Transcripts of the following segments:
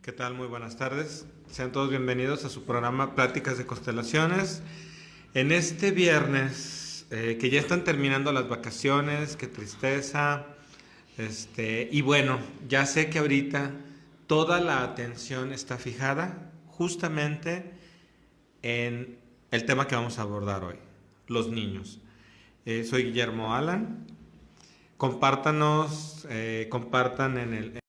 ¿Qué tal? Muy buenas tardes. Sean todos bienvenidos a su programa Pláticas de Constelaciones. En este viernes, que ya están terminando las vacaciones, qué tristeza. Y bueno, ya sé que ahorita toda la atención está fijada justamente en el tema que vamos a abordar hoy, los niños. Soy Guillermo Alan. Compártanos, compartan en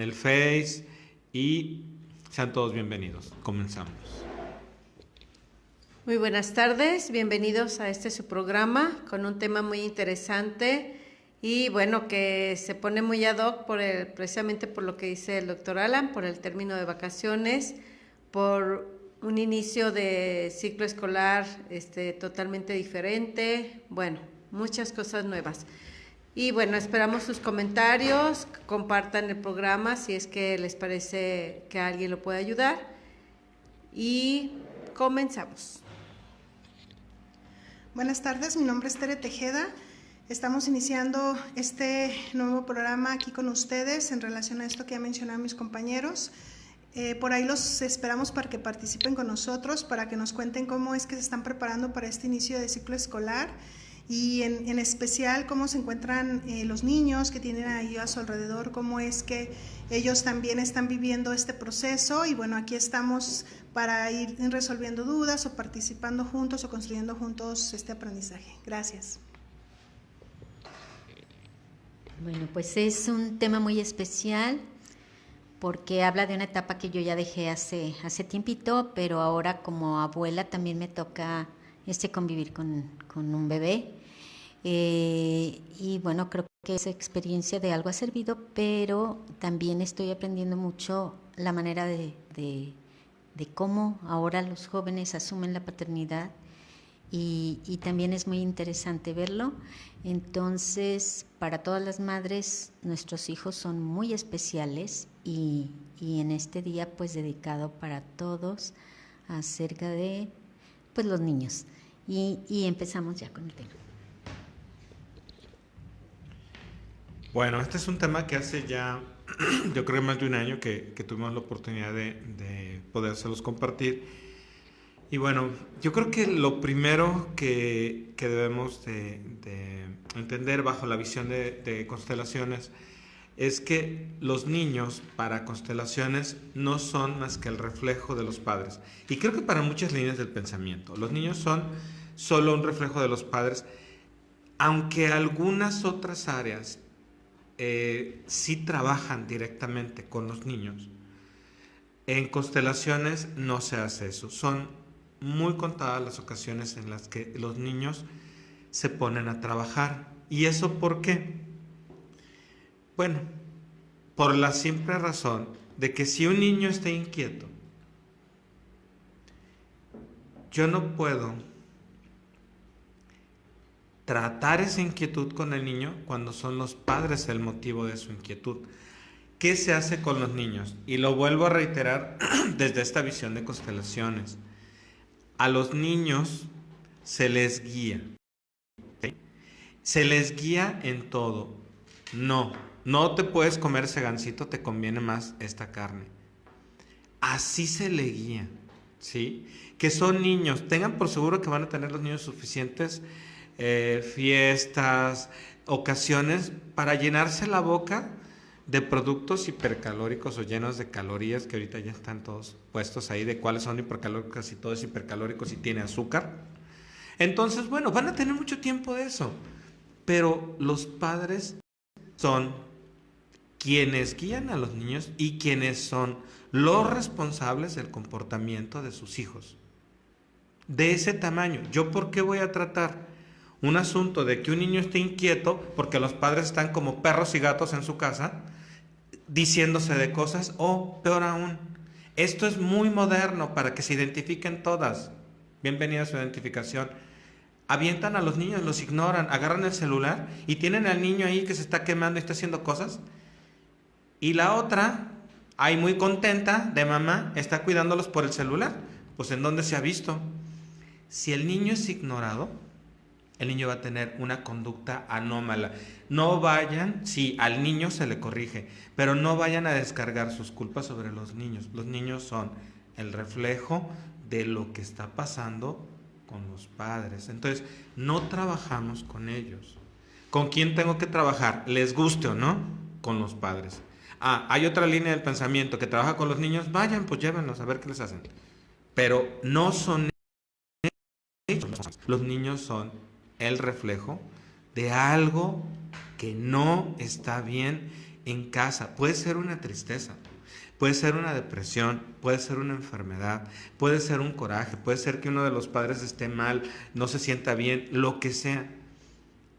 el Face y sean todos bienvenidos. Comenzamos. Muy buenas tardes, bienvenidos a su programa con un tema muy interesante y bueno, que se pone muy ad hoc precisamente por lo que dice el doctor Alan, por el término de vacaciones, por un inicio de ciclo escolar totalmente diferente, bueno, muchas cosas nuevas. Y bueno, esperamos sus comentarios, compartan el programa si es que les parece que alguien lo puede ayudar. Y comenzamos. Buenas tardes, mi nombre es Tere Tejeda. Estamos iniciando este nuevo programa aquí con ustedes en relación a esto que ya mencionaron mis compañeros. Por ahí los esperamos para que participen con nosotros, para que nos cuenten cómo es que se están preparando para este inicio de ciclo escolar y en especial cómo se encuentran los niños que tienen ahí a su alrededor, cómo es que ellos también están viviendo este proceso. Y bueno, aquí estamos para ir resolviendo dudas o participando juntos o construyendo juntos este aprendizaje. Gracias. Bueno, pues es un tema muy especial porque habla de una etapa que yo ya dejé hace tiempito, pero ahora como abuela también me toca convivir con un bebé. Y bueno, creo que esa experiencia de algo ha servido, pero también estoy aprendiendo mucho la manera de cómo ahora los jóvenes asumen la paternidad y también es muy interesante verlo. Entonces, para todas las madres, nuestros hijos son muy especiales y en este día pues dedicado para todos acerca de pues los niños. Y empezamos ya con el tema. Bueno, este es un tema que hace ya, yo creo más de un año que tuvimos la oportunidad de podérselos compartir. Y bueno, yo creo que lo primero que debemos de entender bajo la visión de constelaciones es que los niños para constelaciones no son más que el reflejo de los padres. Y creo que para muchas líneas del pensamiento, los niños son solo un reflejo de los padres, aunque algunas otras áreas sí trabajan directamente con los niños. En constelaciones no se hace eso. Son muy contadas las ocasiones en las que los niños se ponen a trabajar. ¿Y eso por qué? Bueno, por la simple razón de que si un niño está inquieto, yo no puedo tratar esa inquietud con el niño cuando son los padres el motivo de su inquietud. ¿Qué se hace con los niños? Y lo vuelvo a reiterar desde esta visión de constelaciones. A los niños se les guía. ¿Sí? Se les guía en todo. No te puedes comer ese gansito, te conviene más esta carne. Así se le guía. ¿Sí? Que son niños. Tengan por seguro que van a tener los niños suficientes fiestas, ocasiones para llenarse la boca de productos hipercalóricos o llenos de calorías, que ahorita ya están todos puestos ahí de cuáles son hipercalóricos y todo es hipercalórico si tiene azúcar. Entonces, bueno, van a tener mucho tiempo de eso, pero los padres son quienes guían a los niños y quienes son los responsables del comportamiento de sus hijos. De ese tamaño, ¿yo por qué voy a tratar un asunto de que un niño esté inquieto porque los padres están como perros y gatos en su casa diciéndose de cosas? O peor aún, esto es muy moderno para que se identifiquen todas. Bienvenida a su identificación. Avientan a los niños, los ignoran, agarran el celular y tienen al niño ahí que se está quemando y está haciendo cosas. Y la otra, ahí muy contenta de mamá, está cuidándolos por el celular. Pues ¿en dónde se ha visto? Si el niño es ignorado, el niño va a tener una conducta anómala. No vayan, sí, al niño se le corrige, pero no vayan a descargar sus culpas sobre los niños. Los niños son el reflejo de lo que está pasando con los padres. Entonces, no trabajamos con ellos. ¿Con quién tengo que trabajar? Les guste o no, con los padres. Hay otra línea del pensamiento que trabaja con los niños, vayan, pues llévenlos a ver qué les hacen. Pero no son ellos. Los niños son el reflejo de algo que no está bien en casa. Puede ser una tristeza, puede ser una depresión, puede ser una enfermedad, puede ser un coraje, puede ser que uno de los padres esté mal, no se sienta bien, lo que sea.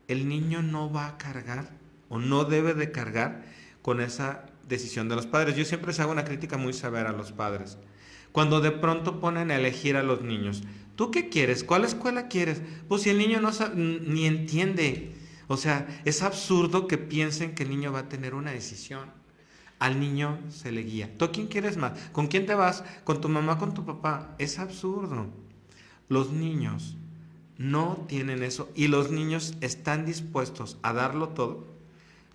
El niño no va a cargar o no debe de cargar con esa decisión de los padres. Yo siempre les hago una crítica muy severa a los padres. Cuando de pronto ponen a elegir a los niños, ¿tú qué quieres? ¿Cuál escuela quieres? Pues si el niño no sabe, ni entiende. O sea, es absurdo que piensen que el niño va a tener una decisión. Al niño se le guía. ¿Tú a quién quieres más? ¿Con quién te vas? ¿Con tu mamá, con tu papá? Es absurdo. Los niños no tienen eso y los niños están dispuestos a darlo todo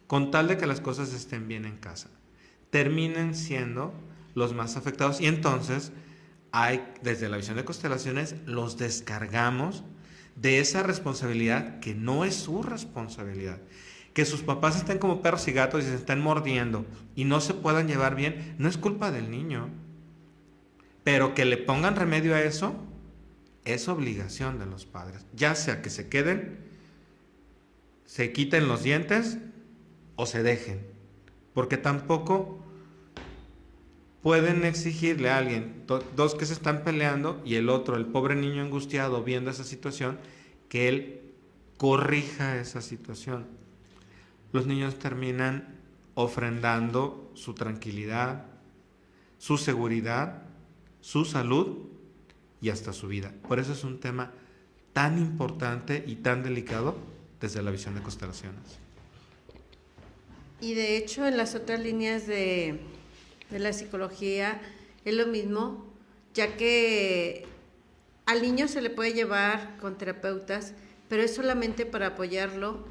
con tal de que las cosas estén bien en casa. Terminen siendo los más afectados y entonces desde la visión de constelaciones los descargamos de esa responsabilidad que no es su responsabilidad. Que sus papás estén como perros y gatos y se estén mordiendo y no se puedan llevar bien, no es culpa del niño. Pero que le pongan remedio a eso es obligación de los padres. Ya sea que se queden, se quiten los dientes o se dejen. Porque tampoco pueden exigirle a alguien, dos que se están peleando y el otro, el pobre niño angustiado viendo esa situación, que él corrija esa situación. Los niños terminan ofrendando su tranquilidad, su seguridad, su salud y hasta su vida. Por eso es un tema tan importante y tan delicado desde la visión de constelaciones. Y de hecho en las otras líneas de la psicología es lo mismo, ya que al niño se le puede llevar con terapeutas, pero es solamente para apoyarlo,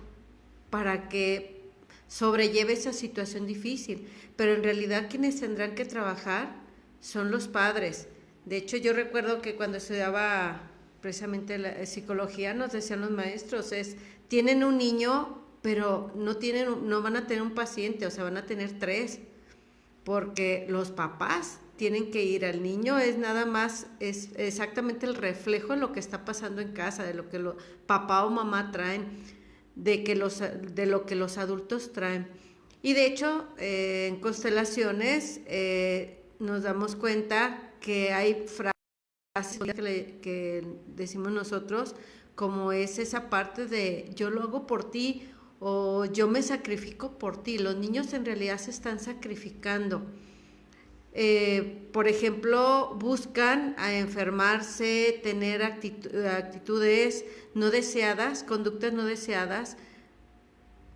para que sobrelleve esa situación difícil. Pero en realidad quienes tendrán que trabajar son los padres. De hecho, yo recuerdo que cuando estudiaba precisamente la psicología, nos decían los maestros, tienen un niño, pero no van a tener un paciente, o sea, van a tener 3, porque los papás tienen que ir. Al niño es nada más, es exactamente el reflejo de lo que está pasando en casa, de lo que papá o mamá traen, de lo que los adultos traen. Y de hecho, en constelaciones nos damos cuenta que hay frases que decimos nosotros, como es esa parte de yo lo hago por ti o yo me sacrifico por ti. Los niños en realidad se están sacrificando. Por ejemplo, buscan a enfermarse, tener actitudes no deseadas, conductas no deseadas,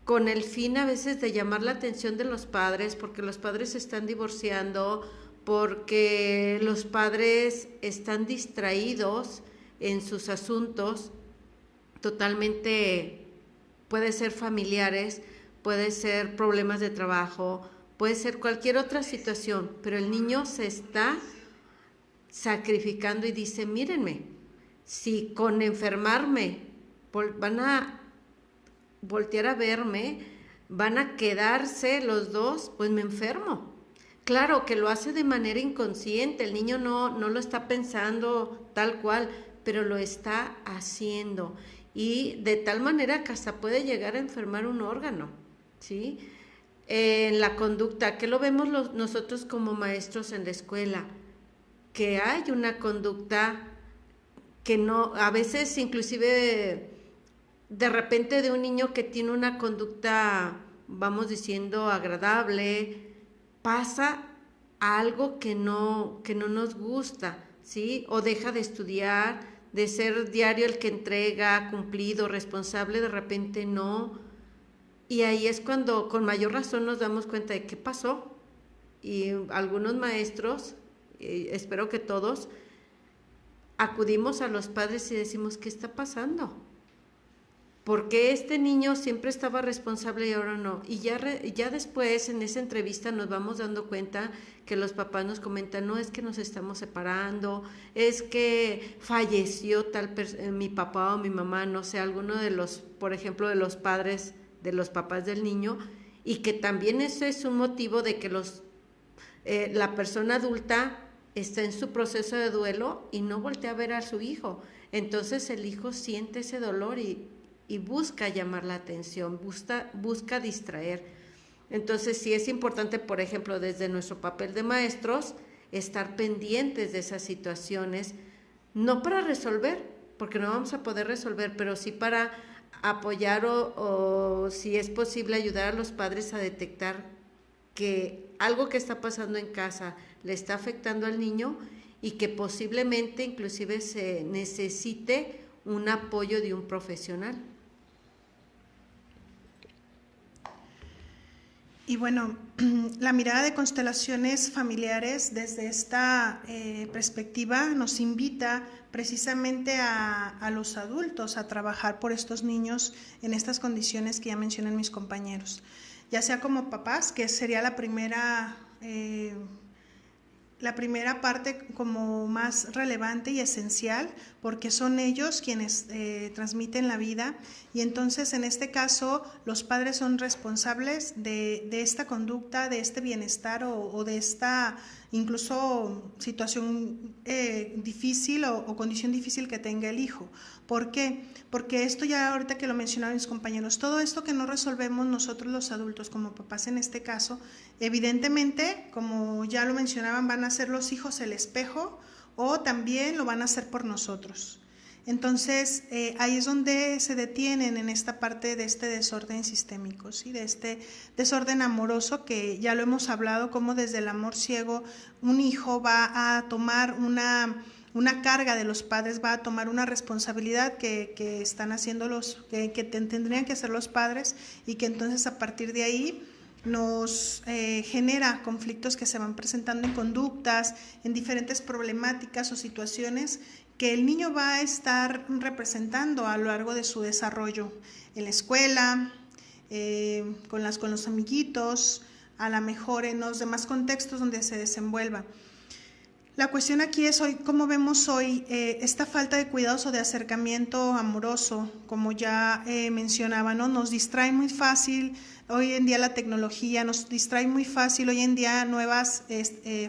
con el fin a veces de llamar la atención de los padres, porque los padres se están divorciando, porque los padres están distraídos en sus asuntos, totalmente, puede ser familiares, puede ser problemas de trabajo, puede ser cualquier otra situación, pero el niño se está sacrificando y dice, mírenme, si con enfermarme van a voltear a verme, van a quedarse los dos, pues me enfermo. Claro que lo hace de manera inconsciente, el niño no lo está pensando tal cual, pero lo está haciendo. Y de tal manera que hasta puede llegar a enfermar un órgano, ¿sí? En la conducta, que lo vemos nosotros como maestros en la escuela, que hay una conducta que no, a veces inclusive de repente de un niño que tiene una conducta, vamos diciendo, agradable, pasa a algo que no nos gusta, ¿sí? O deja de estudiar, de ser diario el que entrega, cumplido, responsable, de repente no. Y ahí es cuando con mayor razón nos damos cuenta de qué pasó. Y algunos maestros, espero que todos, acudimos a los padres y decimos, ¿qué está pasando? ¿por qué este niño siempre estaba responsable y ahora no? Y ya después en esa entrevista nos vamos dando cuenta que los papás nos comentan, no, es que nos estamos separando, es que falleció mi papá o mi mamá, no sé, alguno de los, por ejemplo, de los padres, de los papás del niño, y que también ese es un motivo de que la persona adulta está en su proceso de duelo y no voltea a ver a su hijo. Entonces el hijo siente ese dolor y busca llamar la atención, busca distraer. Entonces sí es importante, por ejemplo, desde nuestro papel de maestros, estar pendientes de esas situaciones, no para resolver, porque no vamos a poder resolver, pero sí para apoyar o si es posible ayudar a los padres a detectar que algo que está pasando en casa le está afectando al niño y que posiblemente inclusive se necesite un apoyo de un profesional. Y bueno, la mirada de constelaciones familiares desde esta perspectiva nos invita precisamente a los adultos a trabajar por estos niños en estas condiciones que ya mencionan mis compañeros, ya sea como papás, que sería la primera parte como más relevante y esencial, porque son ellos quienes transmiten la vida, y entonces en este caso los padres son responsables de esta conducta, de este bienestar o de esta incluso situación difícil o condición difícil que tenga el hijo. ¿Por qué? Porque esto ya ahorita que lo mencionaban mis compañeros, todo esto que no resolvemos nosotros los adultos como papás en este caso, evidentemente, como ya lo mencionaban, van a ser los hijos el espejo o también lo van a hacer por nosotros. Entonces, ahí es donde se detienen en esta parte de este desorden sistémico, ¿sí? De este desorden amoroso que ya lo hemos hablado, como desde el amor ciego un hijo va a tomar una carga de los padres, va a tomar una responsabilidad que están haciendo que tendrían que hacer los padres, y que entonces a partir de ahí nos genera conflictos que se van presentando en conductas, en diferentes problemáticas o situaciones que el niño va a estar representando a lo largo de su desarrollo en la escuela, con los amiguitos, a lo mejor en los demás contextos donde se desenvuelva. La cuestión aquí es hoy, cómo vemos hoy esta falta de cuidados o de acercamiento amoroso, como ya mencionaba, ¿no? Nos distrae muy fácil, hoy en día la tecnología nos distrae muy fácil, hoy en día nuevas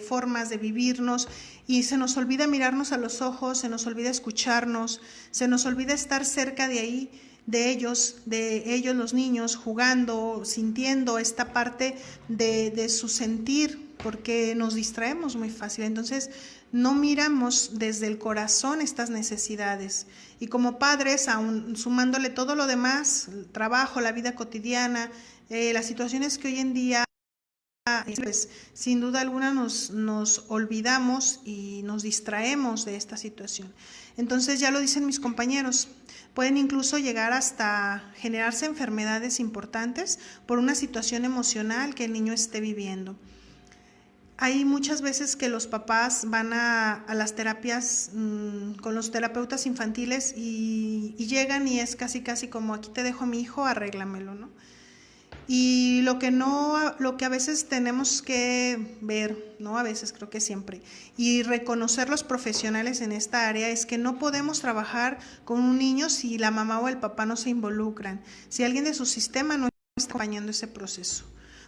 formas de vivirnos, y se nos olvida mirarnos a los ojos, se nos olvida escucharnos, se nos olvida estar cerca de ahí, de ellos los niños, jugando, sintiendo esta parte de su sentir, porque nos distraemos muy fácil. Entonces no miramos desde el corazón estas necesidades, y como padres, aún sumándole todo lo demás, el trabajo, la vida cotidiana, las situaciones que hoy en día, pues sin duda alguna nos olvidamos y nos distraemos de esta situación. Entonces ya lo dicen mis compañeros, pueden incluso llegar hasta generarse enfermedades importantes por una situación emocional que el niño esté viviendo. Hay muchas veces que los papás van a las terapias con los terapeutas infantiles y llegan y es casi como, aquí te dejo a mi hijo, arréglamelo, ¿no? Y lo que a veces tenemos que ver, no a veces, creo que siempre, y reconocer los profesionales en esta área, es que no podemos trabajar con un niño si la mamá o el papá no se involucran, si alguien de su sistema no está acompañando ese proceso.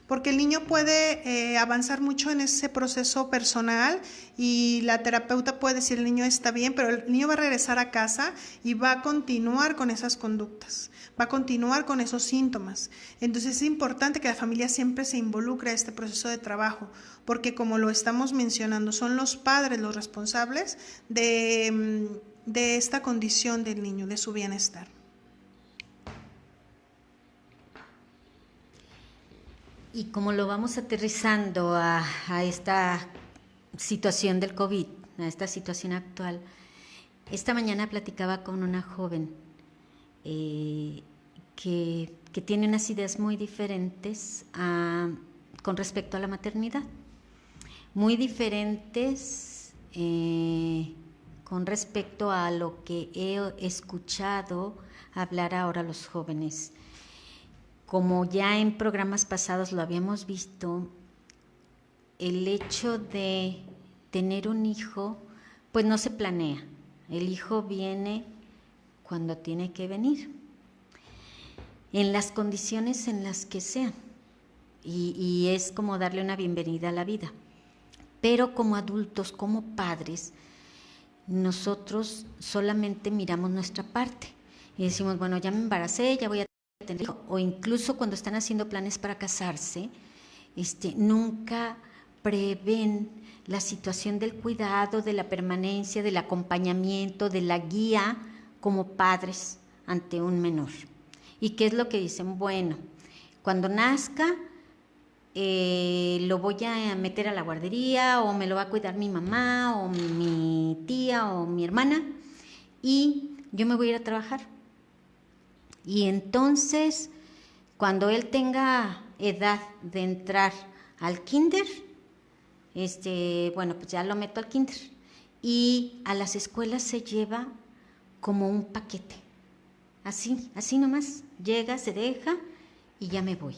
Porque el niño puede avanzar mucho en ese proceso personal y la terapeuta puede decir el niño está bien, pero el niño va a regresar a casa y va a continuar con esas conductas, va a continuar con esos síntomas. Entonces es importante que la familia siempre se involucre en este proceso de trabajo, porque como lo estamos mencionando, son los padres los responsables de esta condición del niño, de su bienestar. Y como lo vamos aterrizando a esta situación del COVID, a esta situación actual, esta mañana platicaba con una joven que tiene unas ideas muy diferentes con respecto a la maternidad, muy diferentes con respecto a lo que he escuchado hablar ahora los jóvenes. Como ya en programas pasados lo habíamos visto, el hecho de tener un hijo, pues no se planea. El hijo viene cuando tiene que venir, en las condiciones en las que sean, y es como darle una bienvenida a la vida. Pero como adultos, como padres, nosotros solamente miramos nuestra parte y decimos, bueno, ya me embaracé, ya voy a tener hijo. O incluso cuando están haciendo planes para casarse, nunca prevén la situación del cuidado, de la permanencia, del acompañamiento, de la guía como padres ante un menor. ¿Y qué es lo que dicen? Bueno, cuando nazca, lo voy a meter a la guardería, o me lo va a cuidar mi mamá o mi tía o mi hermana, y yo me voy a ir a trabajar. Y entonces, cuando él tenga edad de entrar al kinder, bueno, pues ya lo meto al kinder. Y a las escuelas se lleva como un paquete, así nomás, llega, se deja y ya me voy.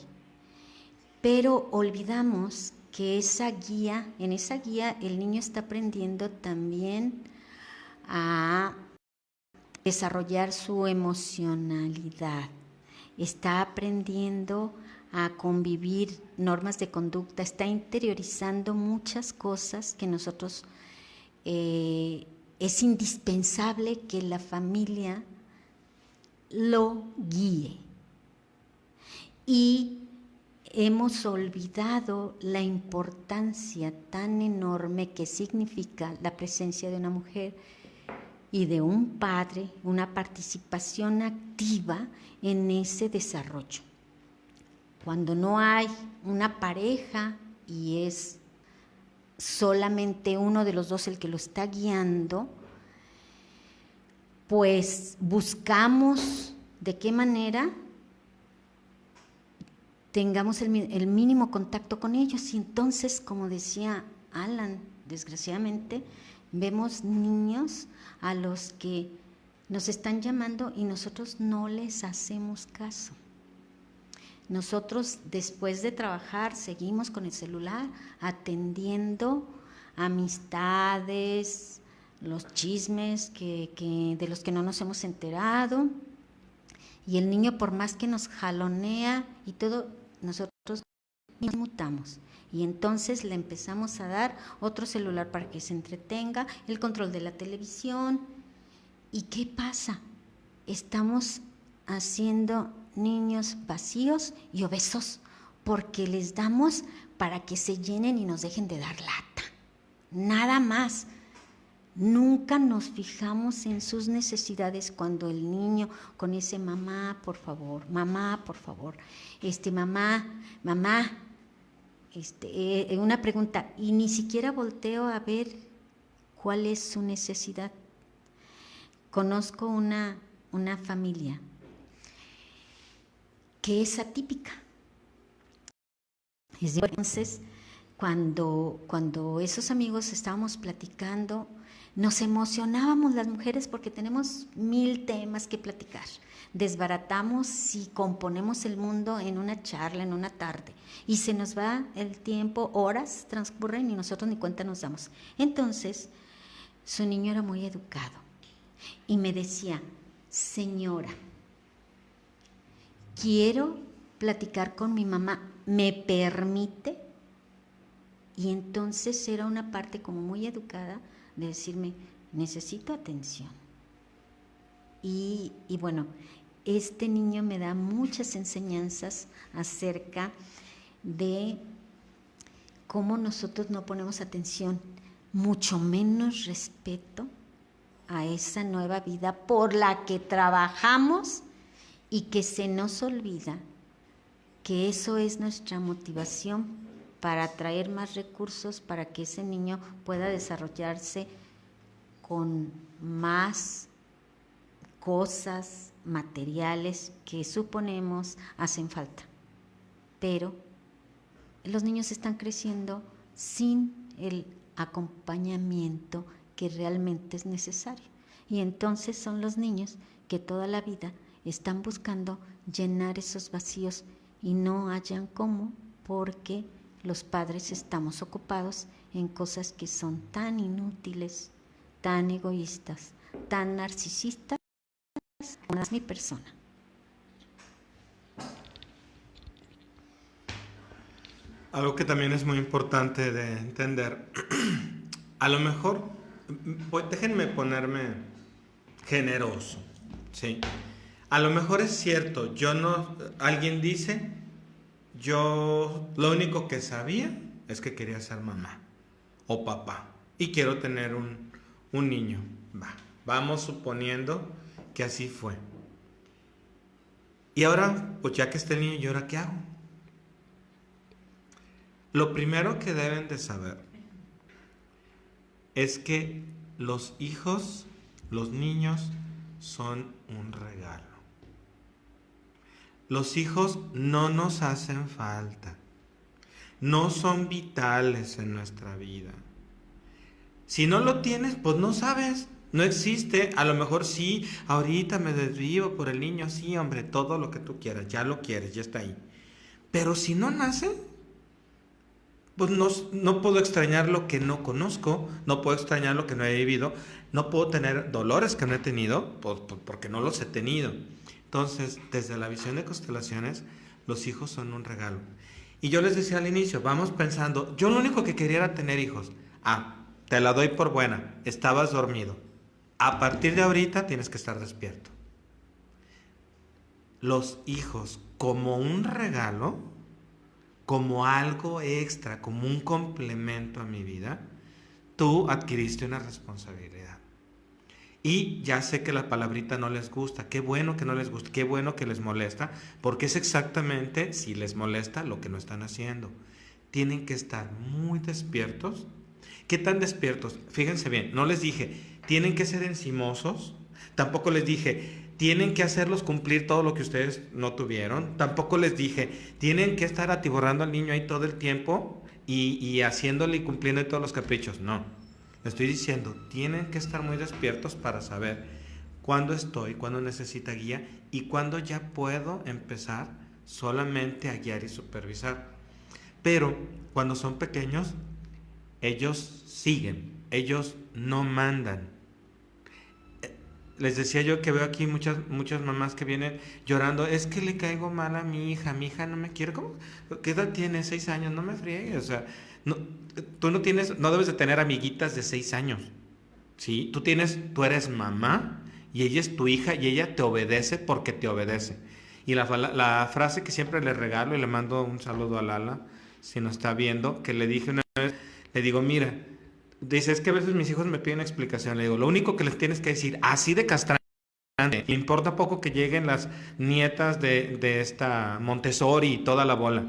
Pero olvidamos que en esa guía el niño está aprendiendo también a desarrollar su emocionalidad, está aprendiendo a convivir normas de conducta, está interiorizando muchas cosas que nosotros es indispensable que la familia lo guíe. Y hemos olvidado la importancia tan enorme que significa la presencia de una mujer y de un padre, una participación activa en ese desarrollo. Cuando no hay una pareja y es solamente uno de los dos el que lo está guiando, pues buscamos de qué manera tengamos el mínimo contacto con ellos. Y entonces, como decía Alan, desgraciadamente, vemos niños a los que nos están llamando y nosotros no les hacemos caso. Nosotros, después de trabajar, seguimos con el celular atendiendo amistades, los chismes de los que no nos hemos enterado. Y el niño, por más que nos jalonea y todo, nosotros nos mutamos. Y entonces le empezamos a dar otro celular para que se entretenga, el control de la televisión. ¿Y qué pasa? Estamos haciendo niños vacíos y obesos porque les damos para que se llenen y nos dejen de dar lata. Nada más. Nunca nos fijamos en sus necesidades cuando el niño con ese mamá, por favor, mamá, una pregunta, y ni siquiera volteo a ver cuál es su necesidad. Conozco una familia que es atípica. Entonces, cuando esos amigos estábamos platicando, nos emocionábamos las mujeres porque tenemos 1000 temas que platicar. Desbaratamos y componemos el mundo en una charla, en una tarde. Y se nos va el tiempo, horas transcurren y nosotros ni cuenta nos damos. Entonces, su niño era muy educado y me decía, señora, quiero platicar con mi mamá, ¿me permite? Y entonces era una parte como muy educada de decirme, necesito atención. Y bueno, este niño me da muchas enseñanzas acerca de cómo nosotros no ponemos atención, mucho menos respeto a esa nueva vida por la que trabajamos, y que se nos olvida que eso es nuestra motivación para traer más recursos para que ese niño pueda desarrollarse con más cosas materiales que suponemos hacen falta. Pero los niños están creciendo sin el acompañamiento que realmente es necesario. Y entonces son los niños que toda la vida están buscando llenar esos vacíos y no hallan cómo, porque los padres estamos ocupados en cosas que son tan inútiles, tan egoístas, tan narcisistas, como es mi persona. Algo que también es muy importante de entender, a lo mejor, pues déjenme ponerme generoso, ¿sí? A lo mejor es cierto, alguien dice, yo lo único que sabía es que quería ser mamá o papá y quiero tener un niño. Vamos suponiendo que así fue. Y ahora, pues ya que está el niño, ¿y ahora qué hago? Lo primero que deben de saber es que los hijos, los niños, son un regalo. Los hijos no nos hacen falta, no son vitales en nuestra vida. Si no lo tienes, pues no sabes, no existe. A lo mejor sí, ahorita me desvivo por el niño, sí, hombre, todo lo que tú quieras, ya lo quieres, ya está ahí. Pero si no nace, pues no puedo extrañar lo que no conozco, no puedo extrañar lo que no he vivido, no puedo tener dolores que no he tenido, porque no los he tenido. Entonces, desde la visión de constelaciones, los hijos son un regalo. Y yo les decía al inicio, vamos pensando, yo lo único que quería era tener hijos. Te la doy por buena, estabas dormido. A partir de ahorita tienes que estar despierto. Los hijos como un regalo, como algo extra, como un complemento a mi vida, tú adquiriste una responsabilidad. Y ya sé que la palabrita no les gusta, qué bueno que no les gusta, qué bueno que les molesta, porque es exactamente, si les molesta, lo que no están haciendo. Tienen que estar muy despiertos. ¿Qué tan despiertos? Fíjense bien, no les dije, tienen que ser encimosos, tampoco les dije, tienen que hacerlos cumplir todo lo que ustedes no tuvieron, tampoco les dije, tienen que estar atiborrando al niño ahí todo el tiempo y haciéndole y cumpliendo todos los caprichos, no. Le estoy diciendo, tienen que estar muy despiertos para saber cuándo cuándo necesita guía y cuándo ya puedo empezar solamente a guiar y supervisar. Pero cuando son pequeños, ellos siguen, ellos no mandan. Les decía yo que veo aquí muchas mamás que vienen llorando, es que le caigo mal a mi hija no me quiere. ¿Cómo? ¿Qué edad tiene? 6 años, no me friegues, o sea, tú no debes de tener amiguitas de 6 años, ¿sí? Tú eres mamá y ella es tu hija y ella te obedece porque te obedece. Y la frase que siempre le regalo, y le mando un saludo a Lala, si nos está viendo, que le dije una vez, le digo, mira, dice, es que a veces mis hijos me piden explicación, le digo, lo único que les tienes que decir, así de castrante, le importa poco que lleguen las nietas de esta Montessori y toda la bola,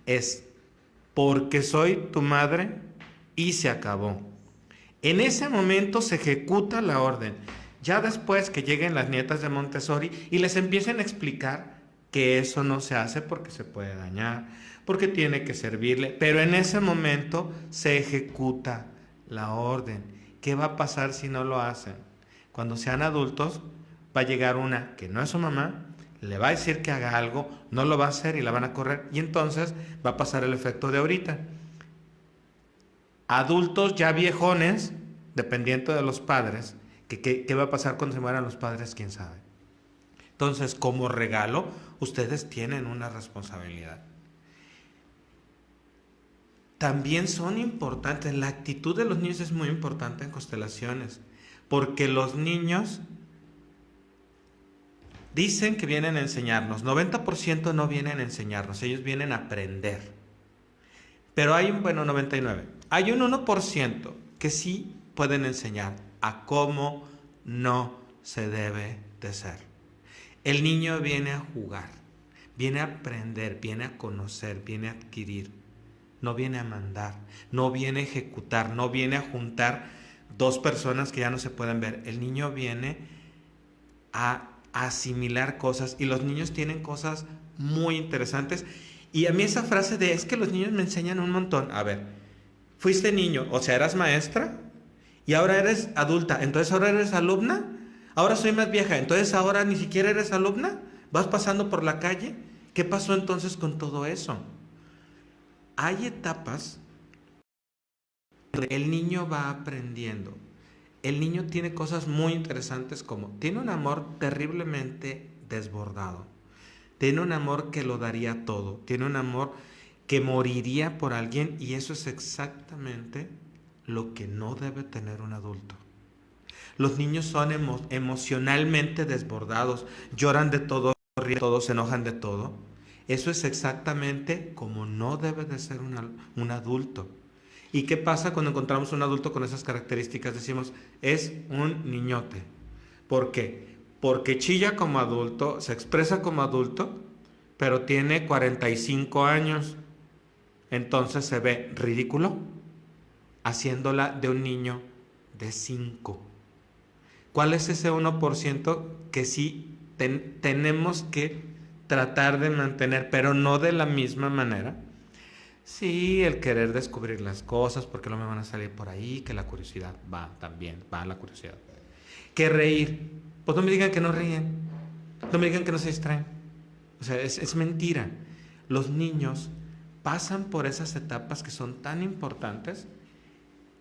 es porque soy tu madre y se acabó. En ese momento se ejecuta la orden. Ya después que lleguen las nietas de Montessori y les empiecen a explicar que eso no se hace porque se puede dañar, porque tiene que servirle, pero en ese momento se ejecuta la orden. ¿Qué va a pasar si no lo hacen? Cuando sean adultos, va a llegar una que no es su mamá, le va a decir que haga algo, no lo va a hacer y la van a correr, y entonces va a pasar el efecto de ahorita. Adultos ya viejones, dependiendo de los padres, ¿qué va a pasar cuando se mueran los padres? ¿Quién sabe? Entonces, como regalo, ustedes tienen una responsabilidad. También son importantes, la actitud de los niños es muy importante en constelaciones, porque los niños dicen que vienen a enseñarnos, 90% no vienen a enseñarnos, ellos vienen a aprender. Pero hay 99, hay un 1% que sí pueden enseñar a cómo no se debe de ser. El niño viene a jugar, viene a aprender, viene a conocer, viene a adquirir. No viene a mandar, no viene a ejecutar, no viene a juntar dos personas que ya no se pueden ver. El niño viene a asimilar cosas y los niños tienen cosas muy interesantes. Y a mí esa frase de es que los niños me enseñan un montón. A ver, fuiste niño, o sea, eras maestra Y ahora eres adulta, entonces ahora eres alumna. Ahora soy más vieja, entonces ahora ni siquiera eres alumna. Vas pasando por la calle. ¿Qué pasó entonces con todo eso? Hay etapas donde el niño va aprendiendo. El niño tiene cosas muy interesantes como tiene un amor terriblemente desbordado. Tiene un amor que lo daría todo. Tiene un amor que moriría por alguien, y eso es exactamente lo que no debe tener un adulto. Los niños son emocionalmente desbordados, lloran de todo, ríen de todo, se enojan de todo. Eso es exactamente como no debe de ser un adulto. ¿Y qué pasa cuando encontramos un adulto con esas características? Decimos, es un niñote. ¿Por qué? Porque chilla como adulto, se expresa como adulto, pero tiene 45 años. Entonces se ve ridículo haciéndola de un niño de 5. ¿Cuál es ese 1% que sí tenemos que tratar de mantener, pero no de la misma manera? Sí, el querer descubrir las cosas, porque no me van a salir por ahí, que la curiosidad va también, va la curiosidad. Que reír, pues no me digan que no ríen, no me digan que no se distraen. O sea, es mentira. Los niños pasan por esas etapas que son tan importantes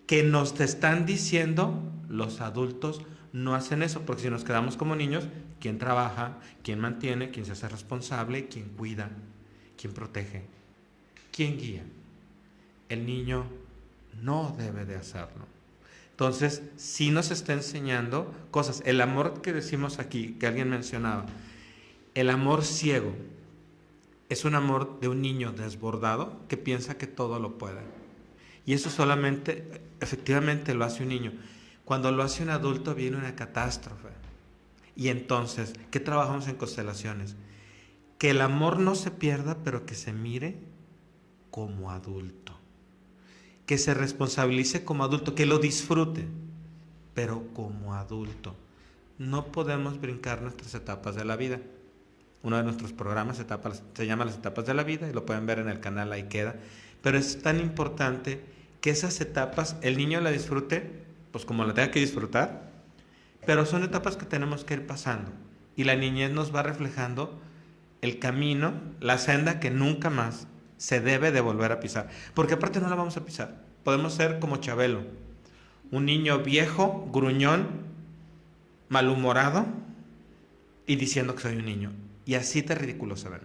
que nos te están diciendo los adultos no hacen eso, porque si nos quedamos como niños, ¿quién trabaja? ¿Quién mantiene? ¿Quién se hace responsable? ¿Quién cuida? ¿Quién protege? ¿Quién guía? El niño no debe de hacerlo. Entonces, sí nos está enseñando cosas. El amor que decimos aquí, que alguien mencionaba, el amor ciego, es un amor de un niño desbordado que piensa que todo lo puede. Y eso solamente, efectivamente, lo hace un niño. Cuando lo hace un adulto viene una catástrofe. Y entonces, ¿qué trabajamos en constelaciones? Que el amor no se pierda, pero que se mire como adulto. Que se responsabilice como adulto, que lo disfrute, pero como adulto. No podemos brincar nuestras etapas de la vida. Uno de nuestros programas se llama Las Etapas de la Vida, y lo pueden ver en el canal, ahí queda. Pero es tan importante que esas etapas el niño la disfrute, pues como la tenga que disfrutar, pero son etapas que tenemos que ir pasando, y la niñez nos va reflejando el camino, la senda que nunca más se debe de volver a pisar, porque aparte no la vamos a pisar. Podemos ser como Chabelo, un niño viejo, gruñón, malhumorado y diciendo que soy un niño, y así te ridículos se ven.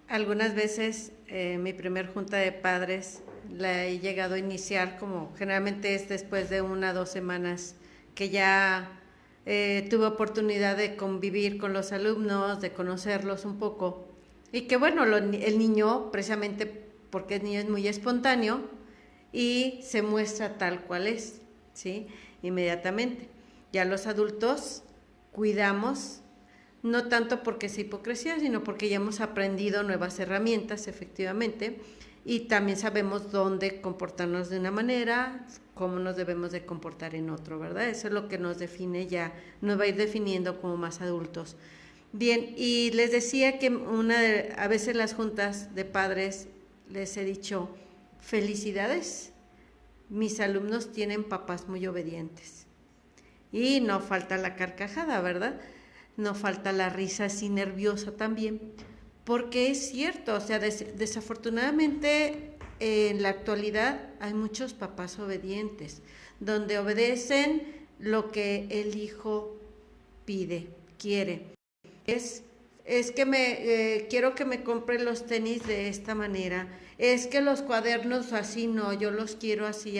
Algunas veces mi primer junta de padres la he llegado a iniciar, como generalmente es después de 1 o 2 semanas que ya tuve oportunidad de convivir con los alumnos, de conocerlos un poco, y que bueno, el niño, precisamente porque el niño es muy espontáneo y se muestra tal cual es, ¿sí? Inmediatamente. Ya los adultos cuidamos, no tanto porque sea hipocresía, sino porque ya hemos aprendido nuevas herramientas, efectivamente, y también sabemos dónde comportarnos de una manera, cómo nos debemos de comportar en otro, ¿verdad? Eso es lo que nos define ya, nos va a ir definiendo como más adultos. Bien, y les decía que a veces las juntas de padres les he dicho, felicidades, mis alumnos tienen papás muy obedientes. Y no falta la carcajada, ¿verdad? No falta la risa así nerviosa también, porque es cierto, o sea, desafortunadamente en la actualidad hay muchos papás obedientes, donde obedecen lo que el hijo pide, quiere. Es que quiero que me compre los tenis de esta manera, es que los cuadernos así no, yo los quiero así,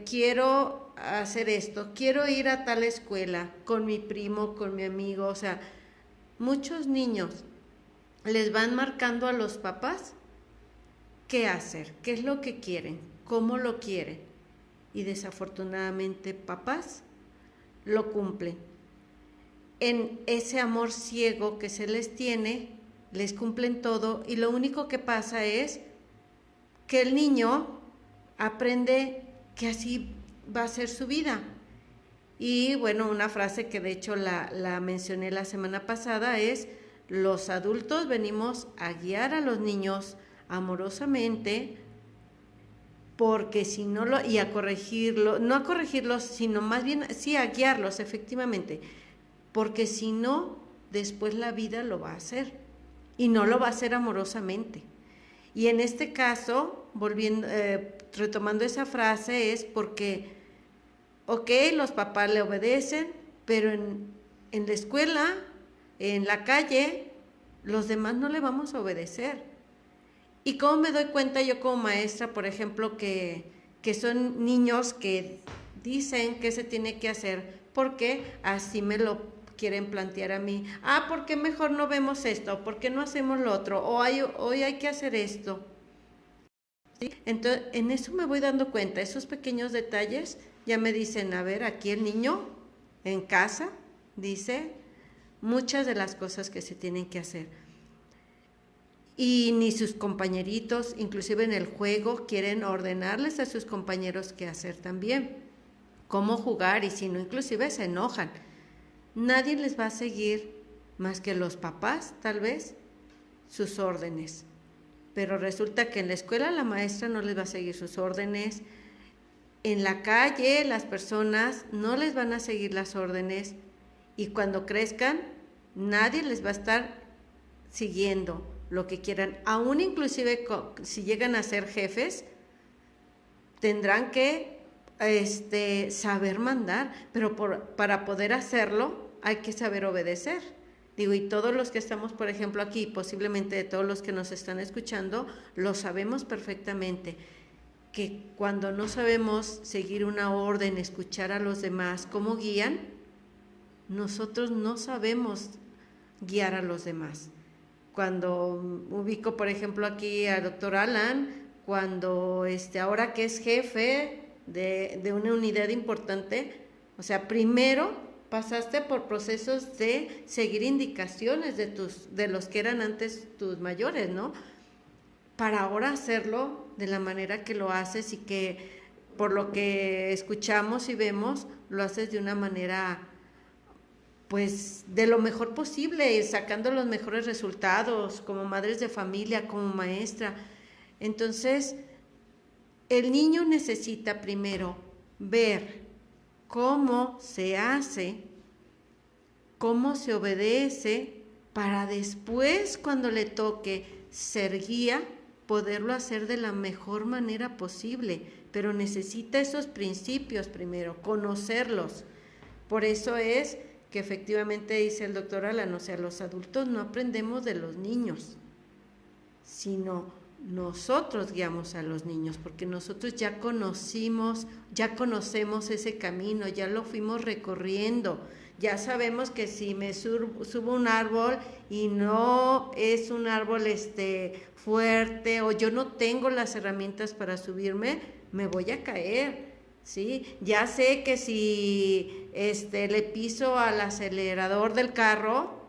quiero hacer esto, quiero ir a tal escuela con mi primo, con mi amigo, o sea, muchos niños les van marcando a los papás qué hacer, qué es lo que quieren, cómo lo quieren, y desafortunadamente papás lo cumplen. En ese amor ciego que se les tiene, les cumplen todo, y lo único que pasa es que el niño aprende que así va a ser su vida. Y bueno, una frase que de hecho la mencioné la semana pasada es: los adultos venimos a guiar a los niños amorosamente, porque si no y a corregirlo, no a corregirlos, sino más bien, sí, a guiarlos, efectivamente, porque si no, después la vida lo va a hacer, y no lo va a hacer amorosamente. Y en este caso, retomando esa frase, es porque, ok, los papás le obedecen, pero en la escuela, en la calle, los demás no le vamos a obedecer. ¿Y cómo me doy cuenta yo como maestra, por ejemplo, que son niños que dicen que se tiene que hacer? Porque así me lo quieren plantear a mí. ¿Por qué mejor no vemos esto? ¿Por qué no hacemos lo otro? Hoy hay que hacer esto. ¿Sí? Entonces, en eso me voy dando cuenta. Esos pequeños detalles ya me dicen, a ver, aquí el niño en casa dice muchas de las cosas que se tienen que hacer. Y ni sus compañeritos, inclusive en el juego, quieren ordenarles a sus compañeros qué hacer también, cómo jugar, y si no, inclusive se enojan. Nadie les va a seguir, más que los papás, tal vez, sus órdenes. Pero resulta que en la escuela la maestra no les va a seguir sus órdenes, en la calle las personas no les van a seguir las órdenes, y cuando crezcan, nadie les va a estar siguiendo lo que quieran. Aún inclusive si llegan a ser jefes, tendrán que saber mandar, pero para poder hacerlo hay que saber obedecer. Digo, y todos los que estamos, por ejemplo, aquí, posiblemente todos los que nos están escuchando, lo sabemos perfectamente, que cuando no sabemos seguir una orden, escuchar a los demás, cómo guían, nosotros no sabemos guiar a los demás. Cuando ubico, por ejemplo, aquí al doctor Alan, cuando ahora que es jefe de una unidad importante, o sea, primero pasaste por procesos de seguir indicaciones de los que eran antes tus mayores, ¿no? Para ahora hacerlo de la manera que lo haces, y que por lo que escuchamos y vemos, lo haces de una manera, pues, de lo mejor posible, sacando los mejores resultados como madres de familia, como maestra. Entonces, el niño necesita primero ver cómo se hace, cómo se obedece, para después, cuando le toque ser guía, poderlo hacer de la mejor manera posible. Pero necesita esos principios primero, conocerlos. Por eso es que efectivamente dice el doctor Alan, o sea, los adultos no aprendemos de los niños, sino nosotros guiamos a los niños, porque nosotros ya conocemos ese camino, ya lo fuimos recorriendo, ya sabemos que si me subo un árbol y no es un árbol fuerte, o yo no tengo las herramientas para subirme, me voy a caer. ¿Sí? Ya sé que si le piso al acelerador del carro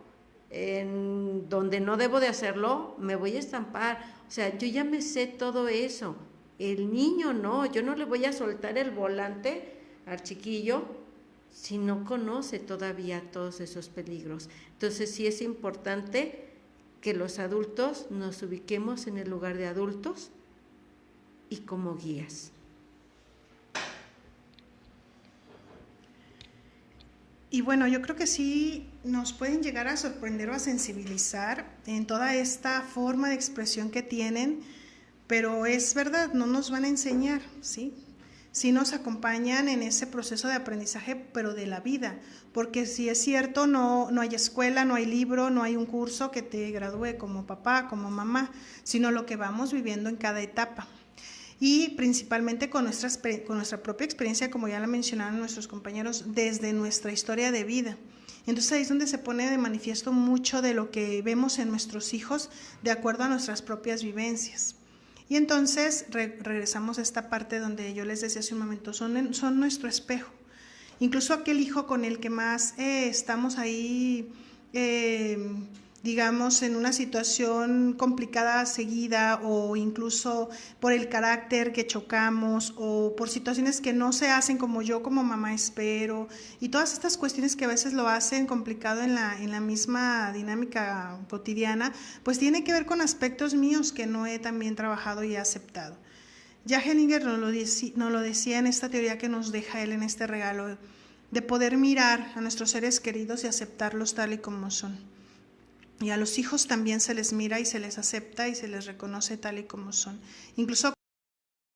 en donde no debo de hacerlo, me voy a estampar. O sea, yo ya me sé todo eso. El niño no, yo no le voy a soltar el volante al chiquillo si no conoce todavía todos esos peligros. Entonces sí es importante que los adultos nos ubiquemos en el lugar de adultos y como guías. Y bueno, yo creo que sí nos pueden llegar a sorprender o a sensibilizar en toda esta forma de expresión que tienen, pero es verdad, no nos van a enseñar, ¿sí? Sí nos acompañan en ese proceso de aprendizaje, pero de la vida, porque si es cierto, no hay escuela, no hay libro, no hay un curso que te gradúe como papá, como mamá, sino lo que vamos viviendo en cada etapa. Y principalmente con nuestra propia experiencia, como ya la mencionaron nuestros compañeros, desde nuestra historia de vida. Entonces ahí es donde se pone de manifiesto mucho de lo que vemos en nuestros hijos de acuerdo a nuestras propias vivencias. Y entonces regresamos a esta parte donde yo les decía hace un momento, son nuestro espejo. Incluso aquel hijo con el que más estamos ahí, digamos, en una situación complicada seguida, o incluso por el carácter que chocamos, o por situaciones que no se hacen como yo como mamá espero, y todas estas cuestiones que a veces lo hacen complicado en la misma dinámica cotidiana, pues tiene que ver con aspectos míos que no he también trabajado y aceptado. Ya Hellinger nos lo decía en esta teoría que nos deja él en este regalo, de poder mirar a nuestros seres queridos y aceptarlos tal y como son. Y a los hijos también se les mira y se les acepta y se les reconoce tal y como son. Incluso